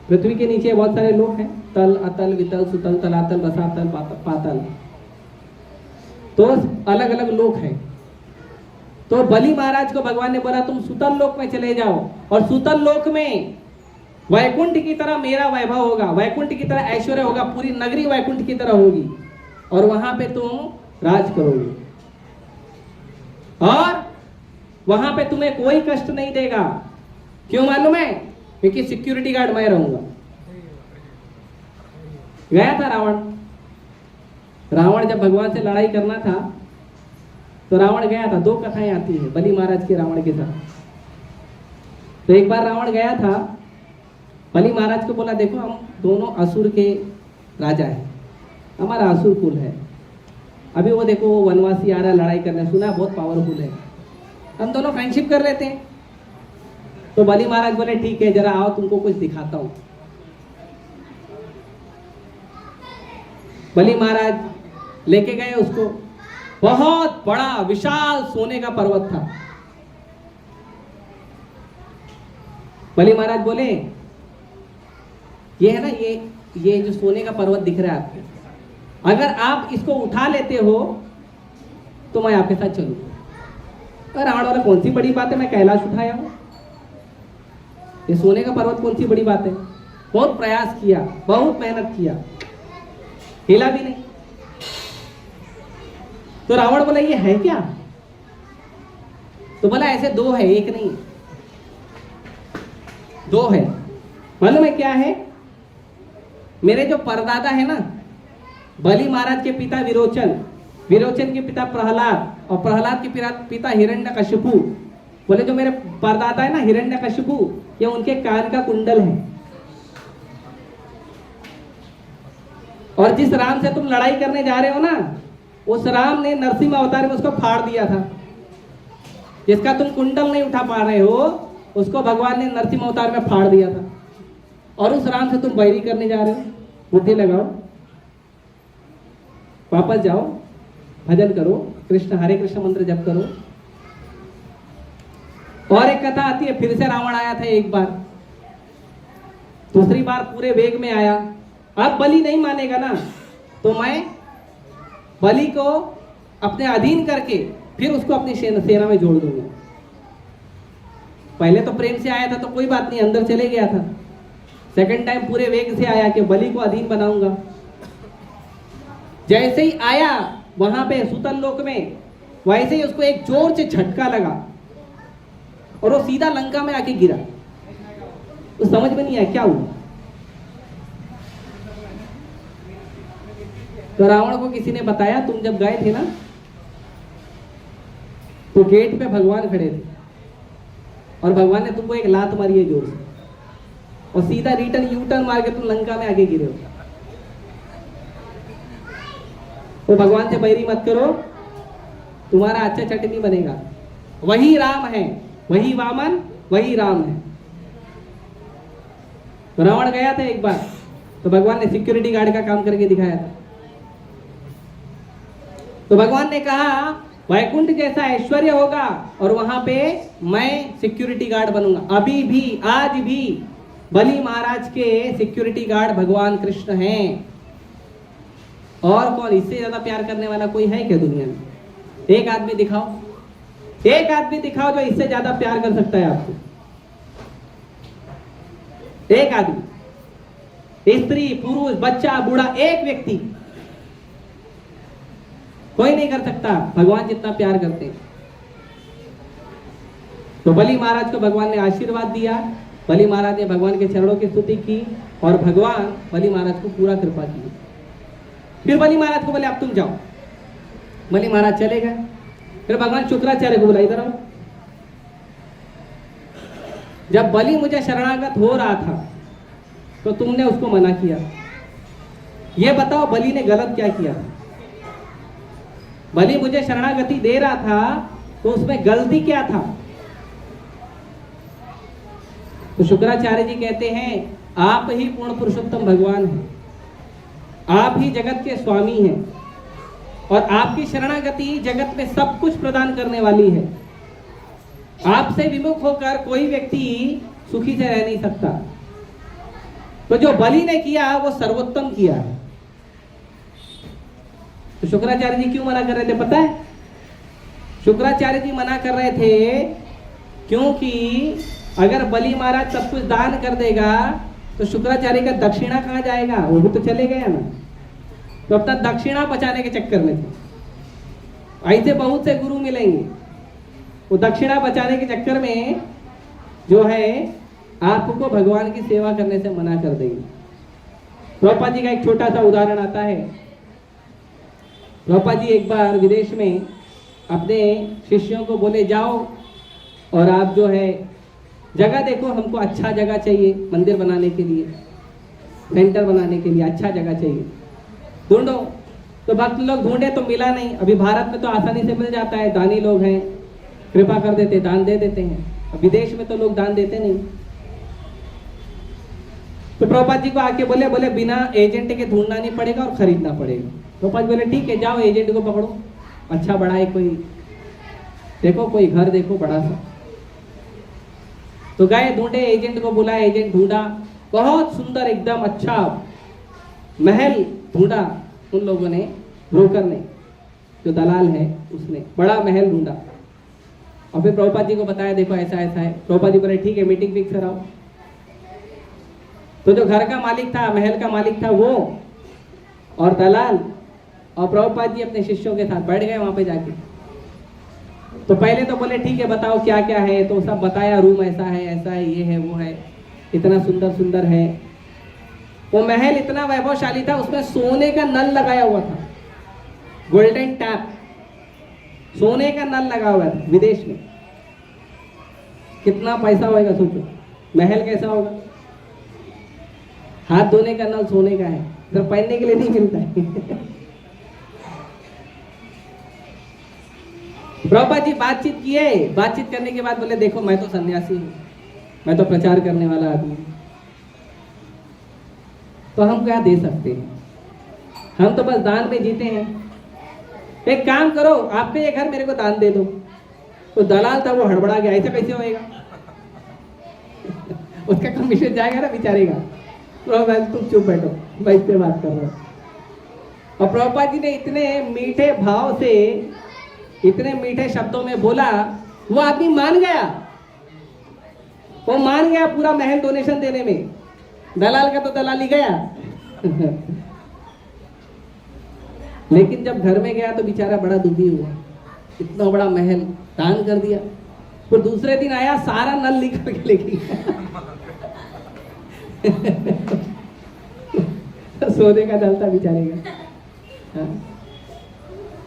पृथ्वी के नीचे बहुत सारे लोक हैं, तल, अतल, वितल, सुतल, तलातल, रसातल, पातल, तो अलग अलग लोक हैं। तो बलि महाराज को भगवान ने बोला तुम सुतल लोक में चले जाओ, और सुतल लोक में वैकुंठ की तरह मेरा वैभव होगा, वैकुंठ की तरह ऐश्वर्य होगा, पूरी नगरी वैकुंठ की तरह होगी, और वहां पे तुम राज करोगे, और वहां पे तुम्हें कोई कष्ट नहीं देगा। क्यों मालूम है? क्योंकि सिक्योरिटी गार्ड मैं रहूंगा। गया था रावण, रावण जब भगवान से लड़ाई करना था तो रावण गया था। 2 कथाएं आती है बलि महाराज के रावण के साथ। तो एक बार रावण गया था, बलि महाराज को बोला देखो हम दोनों असुर के राजा हैं, हमारा असुर कुल है, अभी वो देखो वो वनवासी आ रहा है लड़ाई करने, सुना बहुत पावरफुल है, हम दोनों फ्रेंडशिप कर लेते हैं। तो बलि महाराज बोले ठीक है, जरा आओ तुमको कुछ दिखाता हूं। बलि महाराज लेके गए उसको। बहुत बड़ा विशाल सोने का पर्वत था। बलि महाराज बोले ये है ना, ये जो सोने का पर्वत दिख रहा है आपको, अगर आप इसको उठा लेते हो तो मैं आपके साथ चलूंगा। रावण वाला कौन सी बड़ी बात है, मैं कैलाश उठाया हूं, ये सोने का पर्वत कौन सी बड़ी बात है। बहुत प्रयास किया, बहुत मेहनत किया, हिला भी नहीं। तो रावण बोला ये है क्या? तो बोला ऐसे 2 है, एक नहीं, 2 है। मालूम है क्या है? मेरे जो परदादा है ना, बलि महाराज के पिता विरोचन, विरोचन के पिता प्रहलाद और प्रहलाद के पिता हिरण्यकशिपु। बोले जो मेरे परदाता है ना हिरण्यकशिपु, ये उनके कान का कुंडल है। और जिस राम से तुम लड़ाई करने जा रहे हो ना, उस राम ने नरसिंह अवतार में उसको फाड़ दिया था। जिसका तुम कुंडल नहीं उठा पा रहे हो, उसको भगवान ने नरसिंह अवतार में फाड़ दिया था। और उस राम से तुम बैरी करने जा रहे हो। बुद्धि लगाओ, वापस जाओ, भजन करो, कृष्ण हरे कृष्ण मंत्र जप करो। और एक कथा आती है, फिर से रावण आया था एक बार, दूसरी बार पूरे वेग में आया। अब बलि नहीं मानेगा ना, तो मैं बलि को अपने अधीन करके फिर उसको अपनी सेना में जोड़ दूंगा। पहले तो प्रेम से आया था तो कोई बात नहीं, अंदर चले गया था। सेकंड टाइम पूरे वेग से आया कि बलि को अधीन बनाऊंगा। जैसे ही आया वहां पे सुतल लोक में, वैसे ही उसको एक जोर से झटका लगा और वो सीधा लंका में आके गिरा। तो समझ में नहीं आया क्या हुआ। तो रावण को किसी ने बताया, तुम जब गए थे ना तो गेट पे भगवान खड़े थे और भगवान ने तुमको एक लात मारी है जोर से, और सीधा रिटर्न यू टर्न मार के तुम लंका में आगे गिरे हो। तो भगवान से बैरी मत करो, तुम्हारा अच्छा चटनी बनेगा। वही राम है, वही वामन, वही राम है। तो रावण गया था एक बार, तो भगवान ने सिक्योरिटी गार्ड का काम करके दिखाया था। तो भगवान ने कहा वैकुंठ जैसा ऐश्वर्य होगा और वहां पे मैं सिक्योरिटी गार्ड बनूंगा। अभी भी, आज भी बलि महाराज के सिक्योरिटी गार्ड भगवान कृष्ण हैं। और कौन इससे ज्यादा प्यार करने वाला कोई है क्या दुनिया में? एक आदमी दिखाओ, एक आदमी दिखाओ जो इससे ज्यादा प्यार कर सकता है आपको। एक आदमी, स्त्री, पुरुष, बच्चा, बूढ़ा, एक व्यक्ति, कोई नहीं कर सकता भगवान जितना प्यार करते हैं। तो बलि महाराज को भगवान ने आशीर्वाद दिया। बलि महाराज ने भगवान के चरणों की स्तुति की और भगवान बलि महाराज को पूरा कृपा की। फिर बलि महाराज को बोले अब तुम जाओ। बलि महाराज चले गए। फिर भगवान शुक्राचार्य को बोला इधर आओ। जब बलि मुझे शरणागत हो रहा था तो तुमने उसको मना किया। ये बताओ बलि ने गलत क्या किया? बलि मुझे शरणागति दे रहा था तो उसमें गलती क्या था? तो शुक्राचार्य जी कहते हैं आप ही पूर्ण पुरुषोत्तम भगवान हैं, आप ही जगत के स्वामी हैं और आपकी शरणागति जगत में सब कुछ प्रदान करने वाली है। आपसे विमुख होकर कोई व्यक्ति सुखी से रह नहीं सकता। तो जो बलि ने किया वो सर्वोत्तम किया है। तो शुक्राचार्य जी क्यों मना कर रहे थे पता है? शुक्राचार्य जी मना कर रहे थे क्योंकि अगर बलि महाराज सब कुछ दान कर देगा तो शुक्राचार्य का दक्षिणा कहाँ जाएगा? वो भी तो चले गए ना। तो अपना दक्षिणा बचाने के चक्कर में थे। ऐसे बहुत से गुरु मिलेंगे, वो दक्षिणा बचाने के चक्कर में जो है आपको भगवान की सेवा करने से मना कर देंगे। प्रभुपाद जी का एक छोटा सा उदाहरण आता है। प्रभुपाद जी एक बार विदेश में अपने शिष्यों को बोले जाओ और आप जो है जगह देखो, हमको अच्छा जगह चाहिए मंदिर बनाने के लिए, सेंटर बनाने के लिए अच्छा जगह चाहिए, ढूंढो। तो भक्त लोग ढूंढे तो मिला नहीं। अभी भारत में तो आसानी से मिल जाता है, दानी लोग हैं, कृपा कर देते, दान दे देते हैं। अब विदेश में तो लोग दान देते नहीं। तो प्रभुपाद जी को आके बोले बिना एजेंट के ढूंढना नहीं पड़ेगा और खरीदना पड़ेगा। प्रभुपाद बोले ठीक है जाओ एजेंट को पकड़ो, अच्छा बड़ा है कोई, देखो कोई घर देखो बड़ा सा। तो गए, ढूंढे, एजेंट को बुलाया, एजेंट ढूंढा, बहुत सुंदर एकदम अच्छा महल ढूंढा उन लोगों ने, ब्रोकर ने, जो दलाल है उसने बड़ा महल ढूंढा। और फिर प्रभुपाद जी को बताया देखो ऐसा ऐसा है। प्रभुपाद जी बोले ठीक है मीटिंग फिक्स कराओ। तो जो घर का मालिक था, महल का मालिक था वो और दलाल और प्रभुपाद जी अपने शिष्यों के साथ बैठ गए वहां पे जाके। तो पहले तो बोले ठीक है बताओ क्या क्या है, तो सब बताया, रूम ऐसा है, ये है, वो है, इतना सुंदर सुंदर है। वो महल इतना वैभवशाली था, उसमें सोने का नल लगाया हुआ था। गोल्डन टैप, सोने का नल लगा हुआ है विदेश में। कितना पैसा होगा सोचो, महल कैसा होगा। हाथ धोने का नल सोने का है, तो पहनने के लिए नहीं मिलता है। प्रभुपाद जी बातचीत किए, बातचीत करने के बाद बोले देखो मैं तो सन्यासी हूं, मैं तो प्रचार करने वाला आदमी हूं, तो हम क्या दे सकते हैं, हम तो बस दान में जीते हैं। एक काम करो, आपके ये घर मेरे को दान दे दो। तो दलाल था वो हड़बड़ा गया, ऐसा कैसे होएगा। उसका कमीशन जाएगा ना बेचारे का। प्रभुपाद तुम चुप बैठो, मैं इससे बात कर रहा हूं। और प्रभुपाद जी ने इतने मीठे भाव से, इतने मीठे शब्दों में बोला, वो आदमी मान गया, वो मान गया पूरा महल डोनेशन देने में। दलाल का तो दलाली गया। लेकिन जब घर में गया तो बेचारा बड़ा दुखी हुआ, इतना बड़ा महल दान कर दिया। फिर दूसरे दिन आया, सारा नल निकल के लेके गया। सोने का नल था बेचारे का।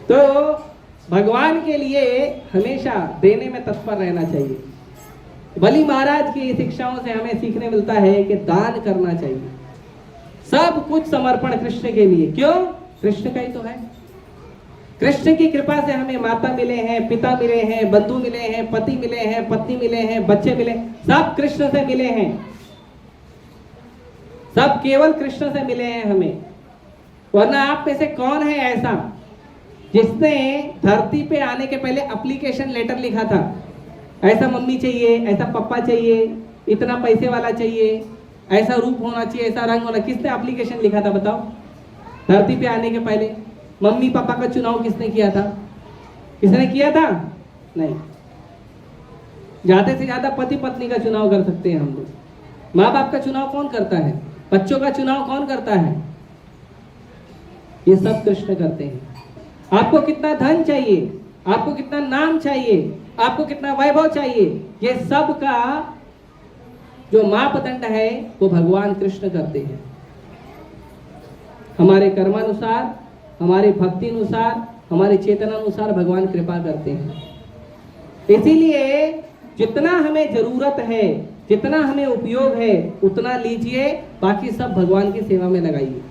तो भगवान के लिए हमेशा देने में तत्पर रहना चाहिए। बलि महाराज की शिक्षाओं से हमें सीखने मिलता है कि दान करना चाहिए, सब कुछ समर्पण कृष्ण के लिए। क्यों? कृष्ण का ही तो है। कृष्ण की कृपा से हमें माता मिले हैं, पिता मिले हैं, बंधु मिले हैं, पति मिले हैं, पत्नी मिले हैं, बच्चे मिले, सब कृष्ण से मिले हैं। सब केवल कृष्ण से मिले हैं हमें। वरना आप में से कौन है ऐसा जिसने धरती पे आने के पहले एप्लीकेशन लेटर लिखा था, ऐसा मम्मी चाहिए, ऐसा पापा चाहिए, इतना पैसे वाला चाहिए, ऐसा रूप होना चाहिए, ऐसा रंग होना। किसने एप्लीकेशन लिखा था बताओ? धरती पे आने के पहले मम्मी पापा का चुनाव किसने किया था? किसने किया था? नहीं। ज्यादा से ज्यादा पति पत्नी का चुनाव कर सकते हैं हम लोग। माँ बाप का चुनाव कौन करता है? बच्चों का चुनाव कौन करता है? ये सब कृष्ण करते हैं। आपको कितना धन चाहिए, आपको कितना नाम चाहिए, आपको कितना वैभव चाहिए, ये सब का जो मापदंड है वो भगवान कृष्ण करते हैं। हमारे कर्मानुसार, हमारे भक्ति अनुसार, हमारे चेतना अनुसार भगवान कृपा करते हैं। इसीलिए जितना हमें जरूरत है, जितना हमें उपयोग है, उतना लीजिए, बाकी सब भगवान की सेवा में लगाइए।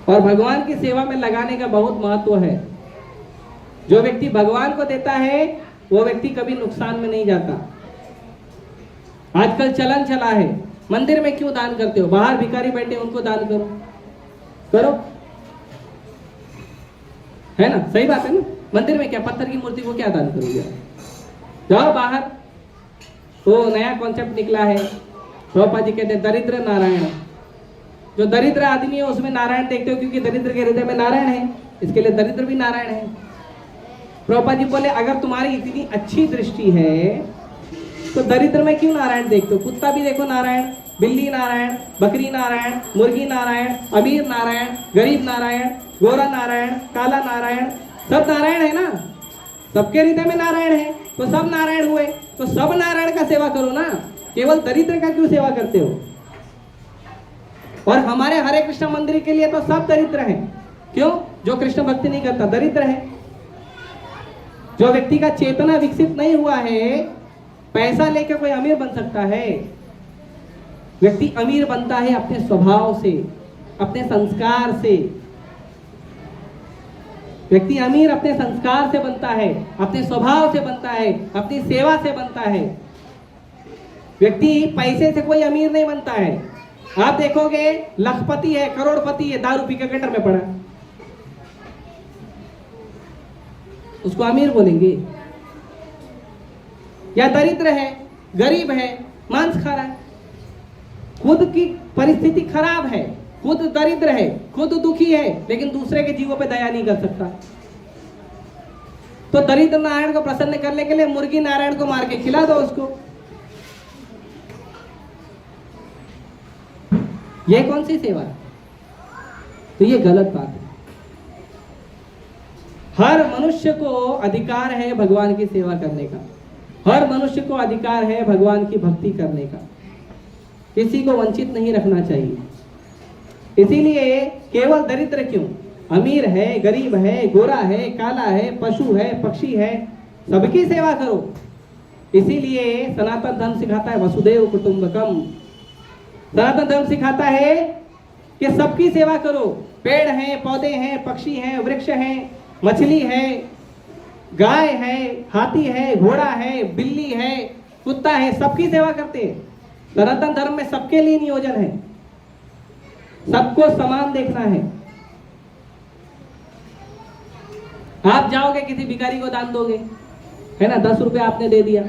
और भगवान की सेवा में लगाने का बहुत महत्व है। जो व्यक्ति भगवान को देता है वो व्यक्ति कभी नुकसान में नहीं जाता। आजकल चलन चला है, मंदिर में क्यों दान करते हो? बाहर भिखारी बैठे उनको दान करो, करो, है ना? सही बात है ना? मंदिर में क्या, पत्थर की मूर्ति को क्या दान करोगे? जाओ बाहर। तो नया कॉन्सेप्ट निकला है, प्रभुपाद जी कहते हैं दरिद्र नारायण। जो दरिद्र आदमी है उसमें नारायण देखते हो, क्योंकि दरिद्र के हृदय में नारायण है, इसके लिए दरिद्र भी नारायण है। प्रभुपाद जी बोले अगर तुम्हारी इतनी अच्छी दृष्टि है तो दरिद्र में क्यों नारायण देखते हो? कुत्ता भी देखो नारायण, बिल्ली नारायण, बकरी नारायण, मुर्गी नारायण, अमीर नारायण, गरीब नारायण, गोरा नारायण, काला नारायण, सब नारायण है ना? सबके हृदय में नारायण है, तो सब नारायण हुए। तो सब नारायण का सेवा करो ना, केवल दरिद्र का क्यों सेवा करते हो? और हमारे हरे कृष्ण मंदिर के लिए तो सब दरिद्र हैं। क्यों? जो कृष्ण भक्ति नहीं करता दरिद्र है। जो व्यक्ति का चेतना विकसित नहीं हुआ है, पैसा लेकर कोई अमीर बन सकता है? व्यक्ति अमीर बनता है अपने स्वभाव से, अपने संस्कार से। व्यक्ति अमीर अपने संस्कार से बनता है, अपने स्वभाव से बनता है, अपनी सेवा से बनता है। व्यक्ति पैसे से कोई अमीर नहीं बनता है। आप देखोगे लखपति है, करोड़पति है, दारू पी के गटर में पड़ा, उसको अमीर बोलेंगे? या दरिद्र है, गरीब है, मांस खा रहा है, खुद की परिस्थिति खराब है, खुद दरिद्र है, खुद दुखी है, लेकिन दूसरे के जीवों पे दया नहीं कर सकता। तो दरिद्र नारायण को प्रसन्न करने के लिए मुर्गी नारायण को मार के खिला दो उसको। ये कौन सी सेवा है? तो ये गलत बात है। हर मनुष्य को अधिकार है भगवान की सेवा करने का, हर मनुष्य को अधिकार है भगवान की भक्ति करने का। किसी को वंचित नहीं रखना चाहिए। इसीलिए केवल दरिद्र क्यों, अमीर है, गरीब है, गोरा है, काला है, पशु है, पक्षी है, सबकी सेवा करो। इसीलिए सनातन धर्म सिखाता है वसुदेव कुटुंबकम। सनातन धर्म सिखाता है कि सबकी सेवा करो। पेड़ हैं, पौधे हैं, पक्षी हैं, वृक्ष हैं, मछली है, गाय है, हाथी है, घोड़ा है, बिल्ली है, कुत्ता है, सबकी सेवा करते हैं। सनातन धर्म में सबके लिए नियोजन है, सबको समान देखना है। आप जाओगे किसी भिखारी को दान दोगे, है ना, 10 रुपए आपने दे दिया,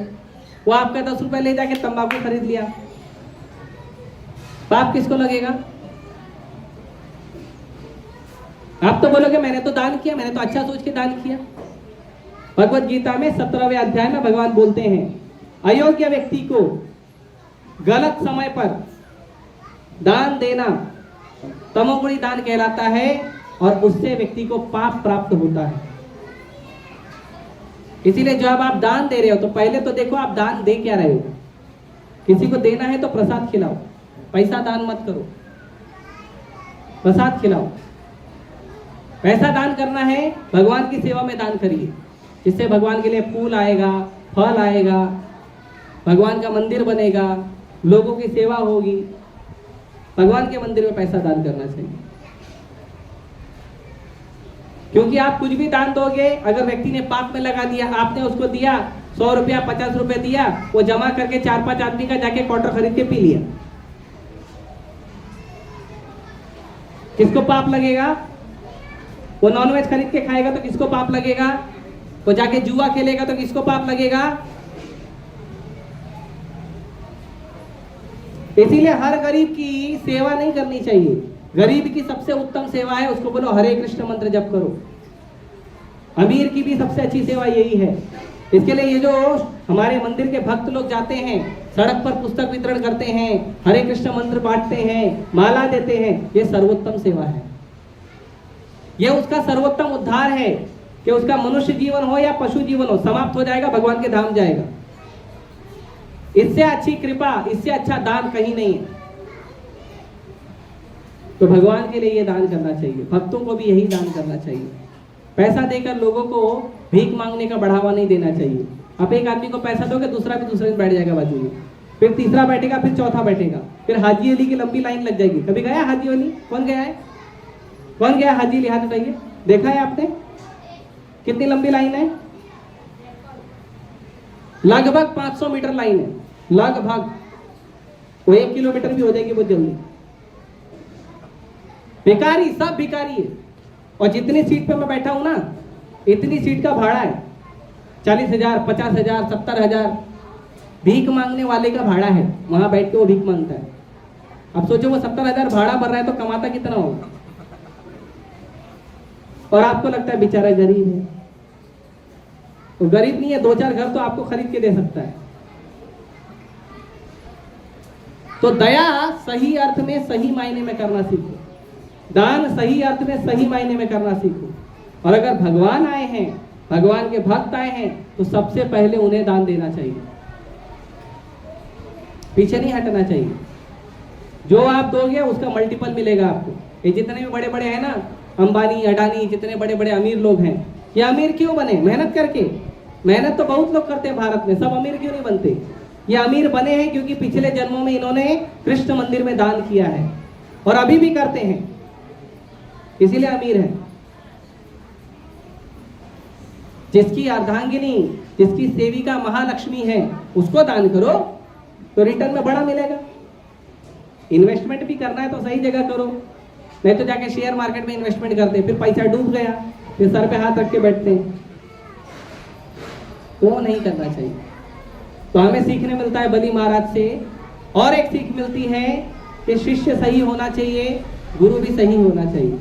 वो आपका 10 रुपए ले जाके तंबाकू खरीद लिया, पाप किसको लगेगा? आप तो बोलोगे मैंने तो दान किया, मैंने तो अच्छा सोच के दान किया। भगवत गीता में 17वें अध्याय में भगवान बोलते हैं, अयोग्य व्यक्ति को गलत समय पर दान देना तमोगुणी दान कहलाता है और उससे व्यक्ति को पाप प्राप्त होता है। इसीलिए जब आप दान दे रहे हो तो पहले तो देखो आप दान दे क्या रहे हो। किसी को देना है तो प्रसाद खिलाओ, पैसा दान मत करो, प्रसाद खिलाओ। पैसा दान करना है, भगवान की सेवा में दान करिए, जिससे भगवान के लिए फूल आएगा, फल आएगा, भगवान का मंदिर बनेगा, लोगों की सेवा होगी। भगवान के मंदिर में पैसा दान करना चाहिए, क्योंकि आप कुछ भी दान दोगे, अगर व्यक्ति ने पाप में लगा दिया, आपने उसको दिया 100 रुपया 50 रुपए दिया, वो जमा करके 4-5 आदमी का जाके क्वार्टर खरीद के पी लिया, किसको पाप लगेगा? वो नॉनवेज खरीद के खाएगा तो किसको पाप लगेगा? वो जाके जुआ खेलेगा तो किसको पाप लगेगा? इसीलिए हर गरीब की सेवा नहीं करनी चाहिए। गरीब की सबसे उत्तम सेवा है, उसको बोलो हरे कृष्ण मंत्र जप करो। अमीर की भी सबसे अच्छी सेवा यही है। इसके लिए ये जो हमारे मंदिर के भक्त लोग जाते हैं, सड़क पर पुस्तक वितरण करते हैं, हरे कृष्ण मंत्र बांटते हैं, माला देते हैं, ये सर्वोत्तम सेवा है। ये उसका सर्वोत्तम उद्धार है कि उसका मनुष्य जीवन हो या पशु जीवन हो, समाप्त हो जाएगा, भगवान के धाम जाएगा। इससे अच्छी कृपा, इससे अच्छा दान कहीं नहीं है। तो भगवान के लिए ये दान करना चाहिए, भक्तों को भी यही दान करना चाहिए। पैसा देकर लोगों को भीख मांगने का बढ़ावा नहीं देना चाहिए। आप एक आदमी को पैसा दोगे, दूसरा भी दूसरे दिन बैठ जाएगा बाजू में, फिर तीसरा बैठेगा, फिर चौथा बैठेगा, फिर हाजी अली की लंबी लाइन लग जाएगी। कभी गया हाजी अली? कौन गया है? कौन गया हाजी अली? हाथ उठाइए। देखा है आपने कितनी लंबी लाइन है? लगभग 500 मीटर लाइन है, लगभग। वो 1 किलोमीटर भी हो जाएगी बहुत जल्दी। भिखारी, सब भिखारी है। और जितनी सीट पे मैं बैठा हूं ना, इतनी सीट का भाड़ा है 40,000, 50,000, 70,000। भीख मांगने वाले का भाड़ा है, वहां बैठ के वो भीख मांगता है। अब सोचो वो 70,000 भाड़ा भर रहा है तो कमाता कितना होगा? और आपको लगता है बेचारा गरीब है। तो गरीब नहीं है, 2-4 घर तो आपको खरीद के दे सकता है। तो दया सही अर्थ में, सही मायने में करना सीखो। दान सही अर्थ में, सही मायने में करना सीखो। और अगर भगवान आए हैं, भगवान के भक्त आए हैं, तो सबसे पहले उन्हें दान देना चाहिए, पीछे नहीं हटना चाहिए। जो आप दोगे उसका मल्टीपल मिलेगा आपको। ये जितने भी बड़े बड़े हैं ना, अंबानी, अडानी, जितने बड़े बड़े अमीर लोग हैं, ये अमीर क्यों बने? मेहनत करके। मेहनत तो बहुत लोग करते हैं भारत में, सब अमीर क्यों नहीं बनते? ये अमीर बने हैं क्योंकि पिछले जन्मों में इन्होंने कृष्ण मंदिर में दान किया है और अभी भी करते हैं, इसीलिए अमीर है। जिसकी अर्धांगिनी, जिसकी सेविका महालक्ष्मी है, उसको दान करो तो रिटर्न में बड़ा मिलेगा। इन्वेस्टमेंट भी करना है तो सही जगह करो, नहीं तो जाके शेयर मार्केट में इन्वेस्टमेंट करते हैं, फिर पैसा डूब गया, फिर सर पे हाथ रख के बैठते हैं। वो नहीं करना चाहिए। तो हमें सीखने मिलता है बली महाराज से। और एक सीख मिलती है कि शिष्य सही होना चाहिए, गुरु भी सही होना चाहिए।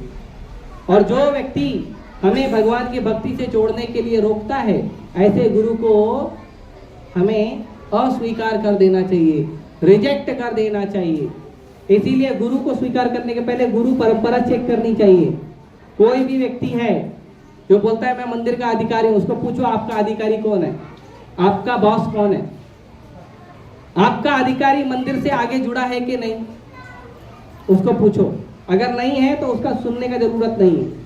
और जो व्यक्ति हमें भगवान की भक्ति से जोड़ने के लिए रोकता है, ऐसे गुरु को हमें अस्वीकार कर देना चाहिए, रिजेक्ट कर देना चाहिए। इसीलिए गुरु को स्वीकार करने के पहले गुरु परंपरा चेक करनी चाहिए। कोई भी व्यक्ति है जो बोलता है मैं मंदिर का अधिकारी हूं, उसको पूछो आपका अधिकारी कौन है, आपका बॉस कौन है, आपका अधिकारी मंदिर से आगे जुड़ा है कि नहीं, उसको पूछो। अगर नहीं है तो उसका सुनने का जरूरत नहीं है।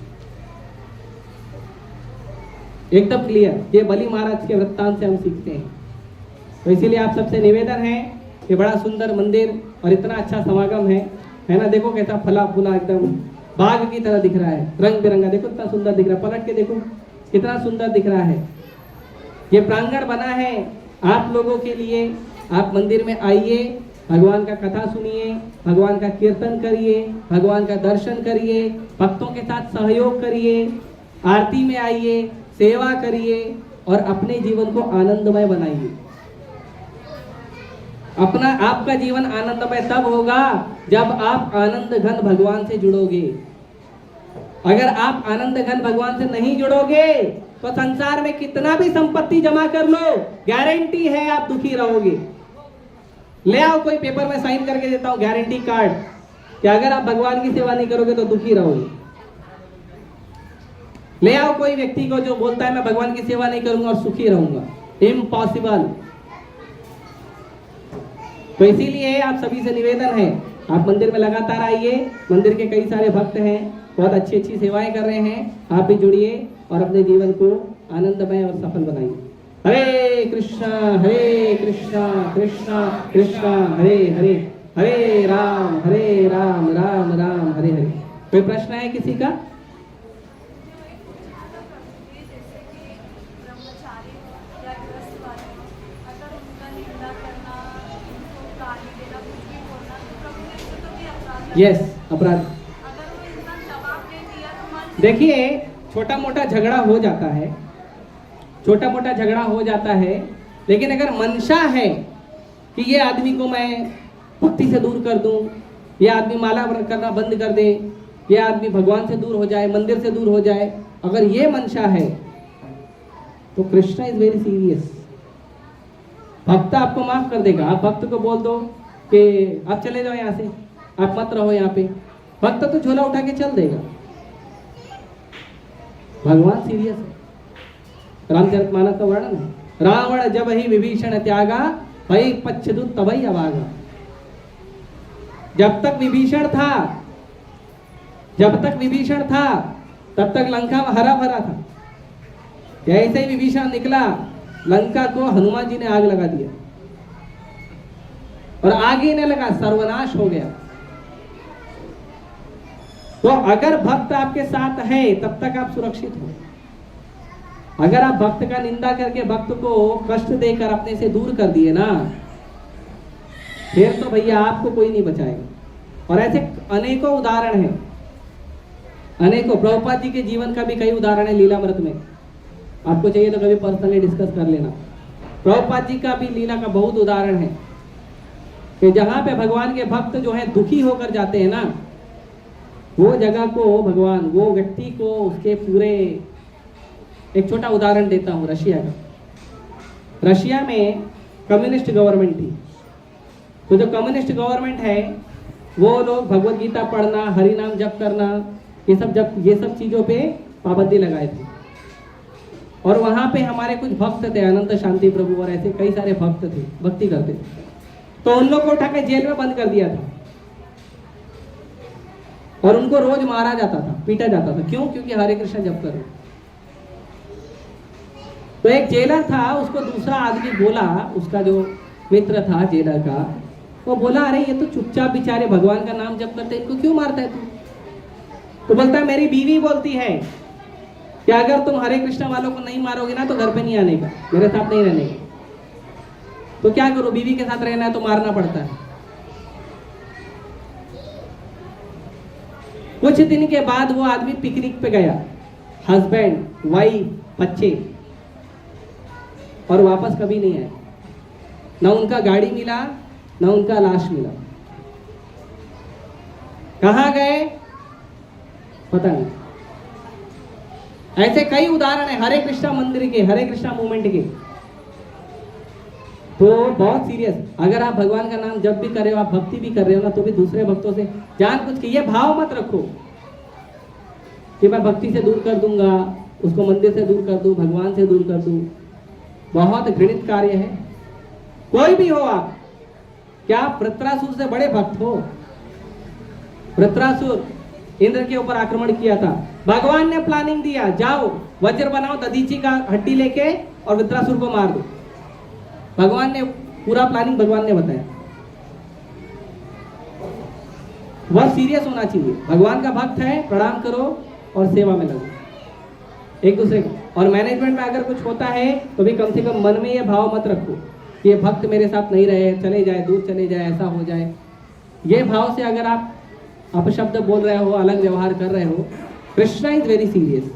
एकदम क्लियर। ये बलि महाराज के वृत्तांत से हम सीखते हैं। तो इसीलिए आप सबसे निवेदन है, ये बड़ा सुंदर मंदिर और इतना अच्छा समागम है ना। देखो कैसा फला फूला एकदम बाग की तरह दिख रहा है, रंग बिरंगा। देखो कितना सुंदर दिख रहा है, पलट के देखो कितना सुंदर दिख रहा है। ये प्रांगण बना है आप लोगों के लिए। आप मंदिर में आइए, भगवान का कथा सुनिए, भगवान का कीर्तन करिए, भगवान का दर्शन करिए, भक्तों के साथ सहयोग करिए, आरती में आइए, सेवा करिए और अपने जीवन को आनंदमय बनाइए। आपका जीवन आनंदमय तब होगा जब आप आनंद घन भगवान से जुड़ोगे। अगर आप आनंद घन भगवान से नहीं जुड़ोगे तो संसार में कितना भी संपत्ति जमा कर लो, गारंटी है आप दुखी रहोगे। ले आओ, कोई पेपर में साइन करके देता हूं, गारंटी कार्ड, कि अगर आप भगवान की सेवा नहीं करोगे तो दुखी रहोगे। ले आओ कोई व्यक्ति को जो बोलता है मैं भगवान की सेवा नहीं करूंगा और सुखी रहूंगा, इम्पॉसिबल। तो इसीलिए आप सभी से निवेदन है, आप मंदिर में लगातार आइए। मंदिर के कई सारे भक्त हैं, बहुत अच्छी अच्छी सेवाएं कर रहे हैं। आप भी जुड़िए और अपने जीवन को आनंदमय और सफल बनाइए। हरे कृष्णा कृष्णा कृष्णा हरे हरे, हरे राम राम राम हरे हरे। कोई प्रश्न है किसी का? यस, अपराध। देखिए छोटा मोटा झगड़ा हो जाता है, छोटा मोटा झगड़ा हो जाता है, लेकिन अगर मंशा है कि ये आदमी को मैं भक्ति से दूर कर दूं, ये आदमी माला करना बंद कर दे, ये आदमी भगवान से दूर हो जाए, मंदिर से दूर हो जाए, अगर ये मंशा है तो कृष्णा इज वेरी सीरियस। भक्त आपको माफ कर देगा। आप भक्त को बोल दो कि आप चले जाओ यहाँ से, आप मत रहो यहाँ पे, भक्त तो झोला उठा के चल देगा। भगवान सीरियस है। रामचरितमानस का वर्णन है, रावण जब ही विभीषण त्यागा, भई पच्छदूत तबई अभागा। जब तक विभीषण था तब तक लंका हरा भरा था। जैसे ही विभीषण निकला, लंका को हनुमान जी ने आग लगा दिया और आग ही नहीं लगा, सर्वनाश हो गया। तो अगर भक्त आपके साथ है तब तक आप सुरक्षित हो। अगर आप भक्त का निंदा करके भक्त को कष्ट देकर अपने से दूर कर दिए ना, फिर तो भैया आपको कोई नहीं बचाएगा। और ऐसे अनेकों उदाहरण हैं, अनेकों। प्रभुपाद जी के जीवन का भी कई उदाहरण है लीलामृत में। आपको चाहिए तो कभी पर्सनली डिस्कस कर लेना। प्रभुपाद जी का भी लीला का बहुत उदाहरण है कि जहां पे भगवान के भक्त जो है दुखी होकर जाते हैं ना, वो जगह को भगवान, वो व्यक्ति को, उसके पूरे। एक छोटा उदाहरण देता हूं रशिया का। रशिया में कम्युनिस्ट गवर्नमेंट थी। तो जो कम्युनिस्ट गवर्नमेंट है वो लोग भगवत गीता पढ़ना, हरि नाम जप करना, ये सब चीजों पे पाबंदी लगाए थे। और वहां पे हमारे कुछ भक्त थे, अनंत शांति प्रभु और ऐसे कई सारे भक्त थे, भक्ति करते थे। तो उन लोग को उठा के जेल में बंद कर दिया था और उनको रोज मारा जाता था, पीटा जाता था। क्यों? क्योंकि हरे कृष्ण जप कर रहे। तो एक जेलर था, उसको दूसरा आदमी बोला, उसका जो मित्र था जेलर का, वो बोला अरे ये तो चुपचाप बेचारे भगवान का नाम जप करते, इनको क्यों मारता है तू? तो बोलता है मेरी बीवी बोलती है कि अगर तुम हरे कृष्ण वालों को नहीं मारोगे ना तो घर पे नहीं आने का, मेरे साथ नहीं रहने का। तो क्या करो, बीवी के साथ रहना है तो मारना पड़ता है। कुछ दिन के बाद वो आदमी पिकनिक पे गया, हस्बैंड, वाइफ, बच्चे, और वापस कभी नहीं आए। ना उनका गाड़ी मिला, ना उनका लाश मिला। कहां गए पता नहीं। ऐसे कई उदाहरण है हरे कृष्णा मंदिर के, हरे कृष्णा मूवमेंट के। तो बहुत सीरियस। अगर आप भगवान का नाम जब भी कर रहे हो, आप भक्ति भी कर रहे हो ना, तो भी दूसरे भक्तों से जानबूझ के ये भाव मत रखो कि मैं भक्ति से दूर कर दूंगा, उसको मंदिर से दूर कर दूं, भगवान से दूर कर दूं। बहुत घृणित कार्य है। कोई भी हो आप, क्या आप वृत्रासुर से बड़े भक्त हो? वृत्रासुर इंद्र के ऊपर आक्रमण किया था। भगवान ने प्लानिंग दिया, जाओ वज्र बनाओ, दधीची का हड्डी लेके और वृत्रासुर को मार दो। भगवान ने पूरा प्लानिंग भगवान ने बताया। वह सीरियस होना चाहिए। भगवान का भक्त है, प्रणाम करो और सेवा में लगो एक दूसरे को। और मैनेजमेंट में अगर कुछ होता है तो भी कम से कम मन में ये भाव मत रखो कि ये भक्त मेरे साथ नहीं रहे, चले जाए, दूर चले जाए, ऐसा हो जाए। ये भाव से अगर आप अपशब्द बोल रहे हो, अलग व्यवहार कर रहे हो, कृष्णा इज वेरी सीरियस।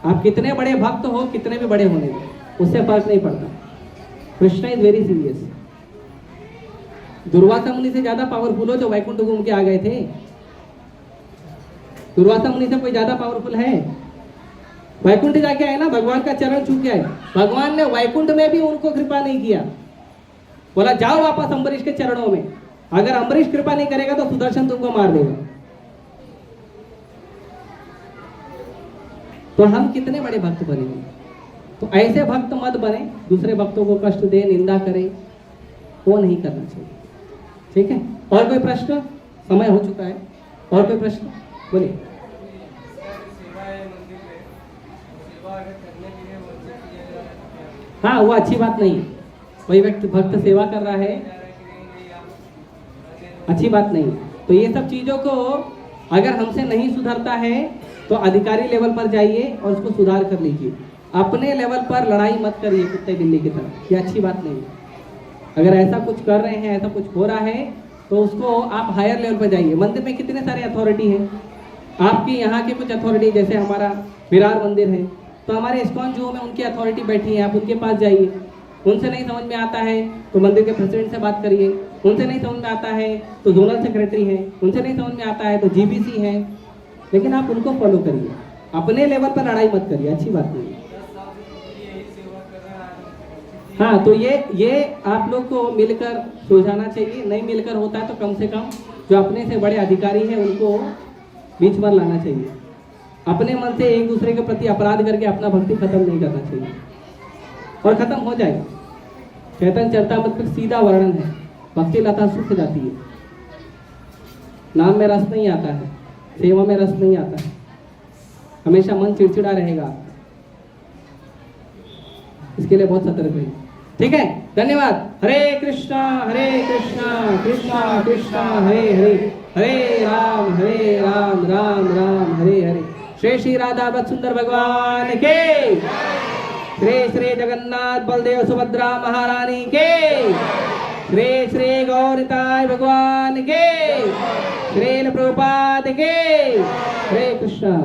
आप कितने बड़े भक्त हो, कितने भी बड़े होने दो, उससे फर्क नहीं पड़ता। Krishna is very serious. Durvasa मुनि से ज्यादा पावरफुल हो जो वैकुंठ घूम के आ गए थे। दुर्वासा मुनि से कोई ज्यादा पावरफुल है? वैकुंठ जाके आए ना, भगवान का चरण छू के आए। भगवान ने वैकुंठ में भी उनको कृपा नहीं किया, बोला जाओ वापस अम्बरीश के चरणों में। अगर अम्बरीश कृपा नहीं करेगा तो सुदर्शन तुमको मार देगा। तो हम कितने बड़े भक्त बनेंगे? तो ऐसे भक्त मत बने, दूसरे भक्तों को कष्ट दे, निंदा करे, वो नहीं करना चाहिए। ठीक है? और कोई प्रश्न? समय हो चुका है। और कोई प्रश्न? बोलिए। हाँ, वो अच्छी बात नहीं है। कोई व्यक्ति भक्त सेवा कर रहा है, अच्छी बात नहीं। तो ये सब चीजों को अगर हमसे नहीं सुधरता है तो अधिकारी लेवल पर जाइए और उसको सुधार कर लीजिए। अपने लेवल पर लड़ाई मत करिए कुत्ते बिल्ली की तरह, ये अच्छी बात नहीं है। अगर ऐसा कुछ कर रहे हैं, ऐसा कुछ हो रहा है, तो उसको आप हायर लेवल पर जाइए। मंदिर में कितने सारे अथॉरिटी हैं, आपकी यहाँ के कुछ अथॉरिटी, जैसे हमारा विरार मंदिर है, तो हमारे इस्कॉन जो में उनकी अथॉरिटी बैठी है, आप उनके पास जाइए। उनसे नहीं समझ में आता है तो मंदिर के प्रेसिडेंट से बात करिए। उनसे नहीं समझ में आता है तो जोनल सेक्रेटरी है। उनसे नहीं समझ में आता है तो जीबीसी है। लेकिन आप उनको फॉलो करिए, अपने लेवल पर लड़ाई मत करिए, अच्छी बात नहीं है। हाँ, तो ये आप लोग को मिलकर सुलझाना चाहिए। नहीं मिलकर होता है तो कम से कम जो अपने से बड़े अधिकारी हैं उनको बीच में लाना चाहिए। अपने मन से एक दूसरे के प्रति अपराध करके अपना भक्ति खत्म नहीं करना चाहिए, और खत्म हो जाएगा। चैतन्य चरितामृत में सीधा वर्णन है, भक्ति लता सूख जाती है। नाम में रस नहीं आता है, सेवा में रस नहीं आता है, हमेशा मन चिड़चिड़ा रहेगा। इसके लिए बहुत सतर्क रहिए। ठीक है, धन्यवाद। हरे कृष्णा कृष्णा कृष्णा हरे हरे, हरे राम राम राम हरे हरे। श्री श्री राधा वत्स सुंदर भगवान के, श्री श्री जगन्नाथ बलदेव सुभद्रा महारानी के, श्री श्री गौरताय भगवान के, श्रील प्रभुपाद के। हरे कृष्णा।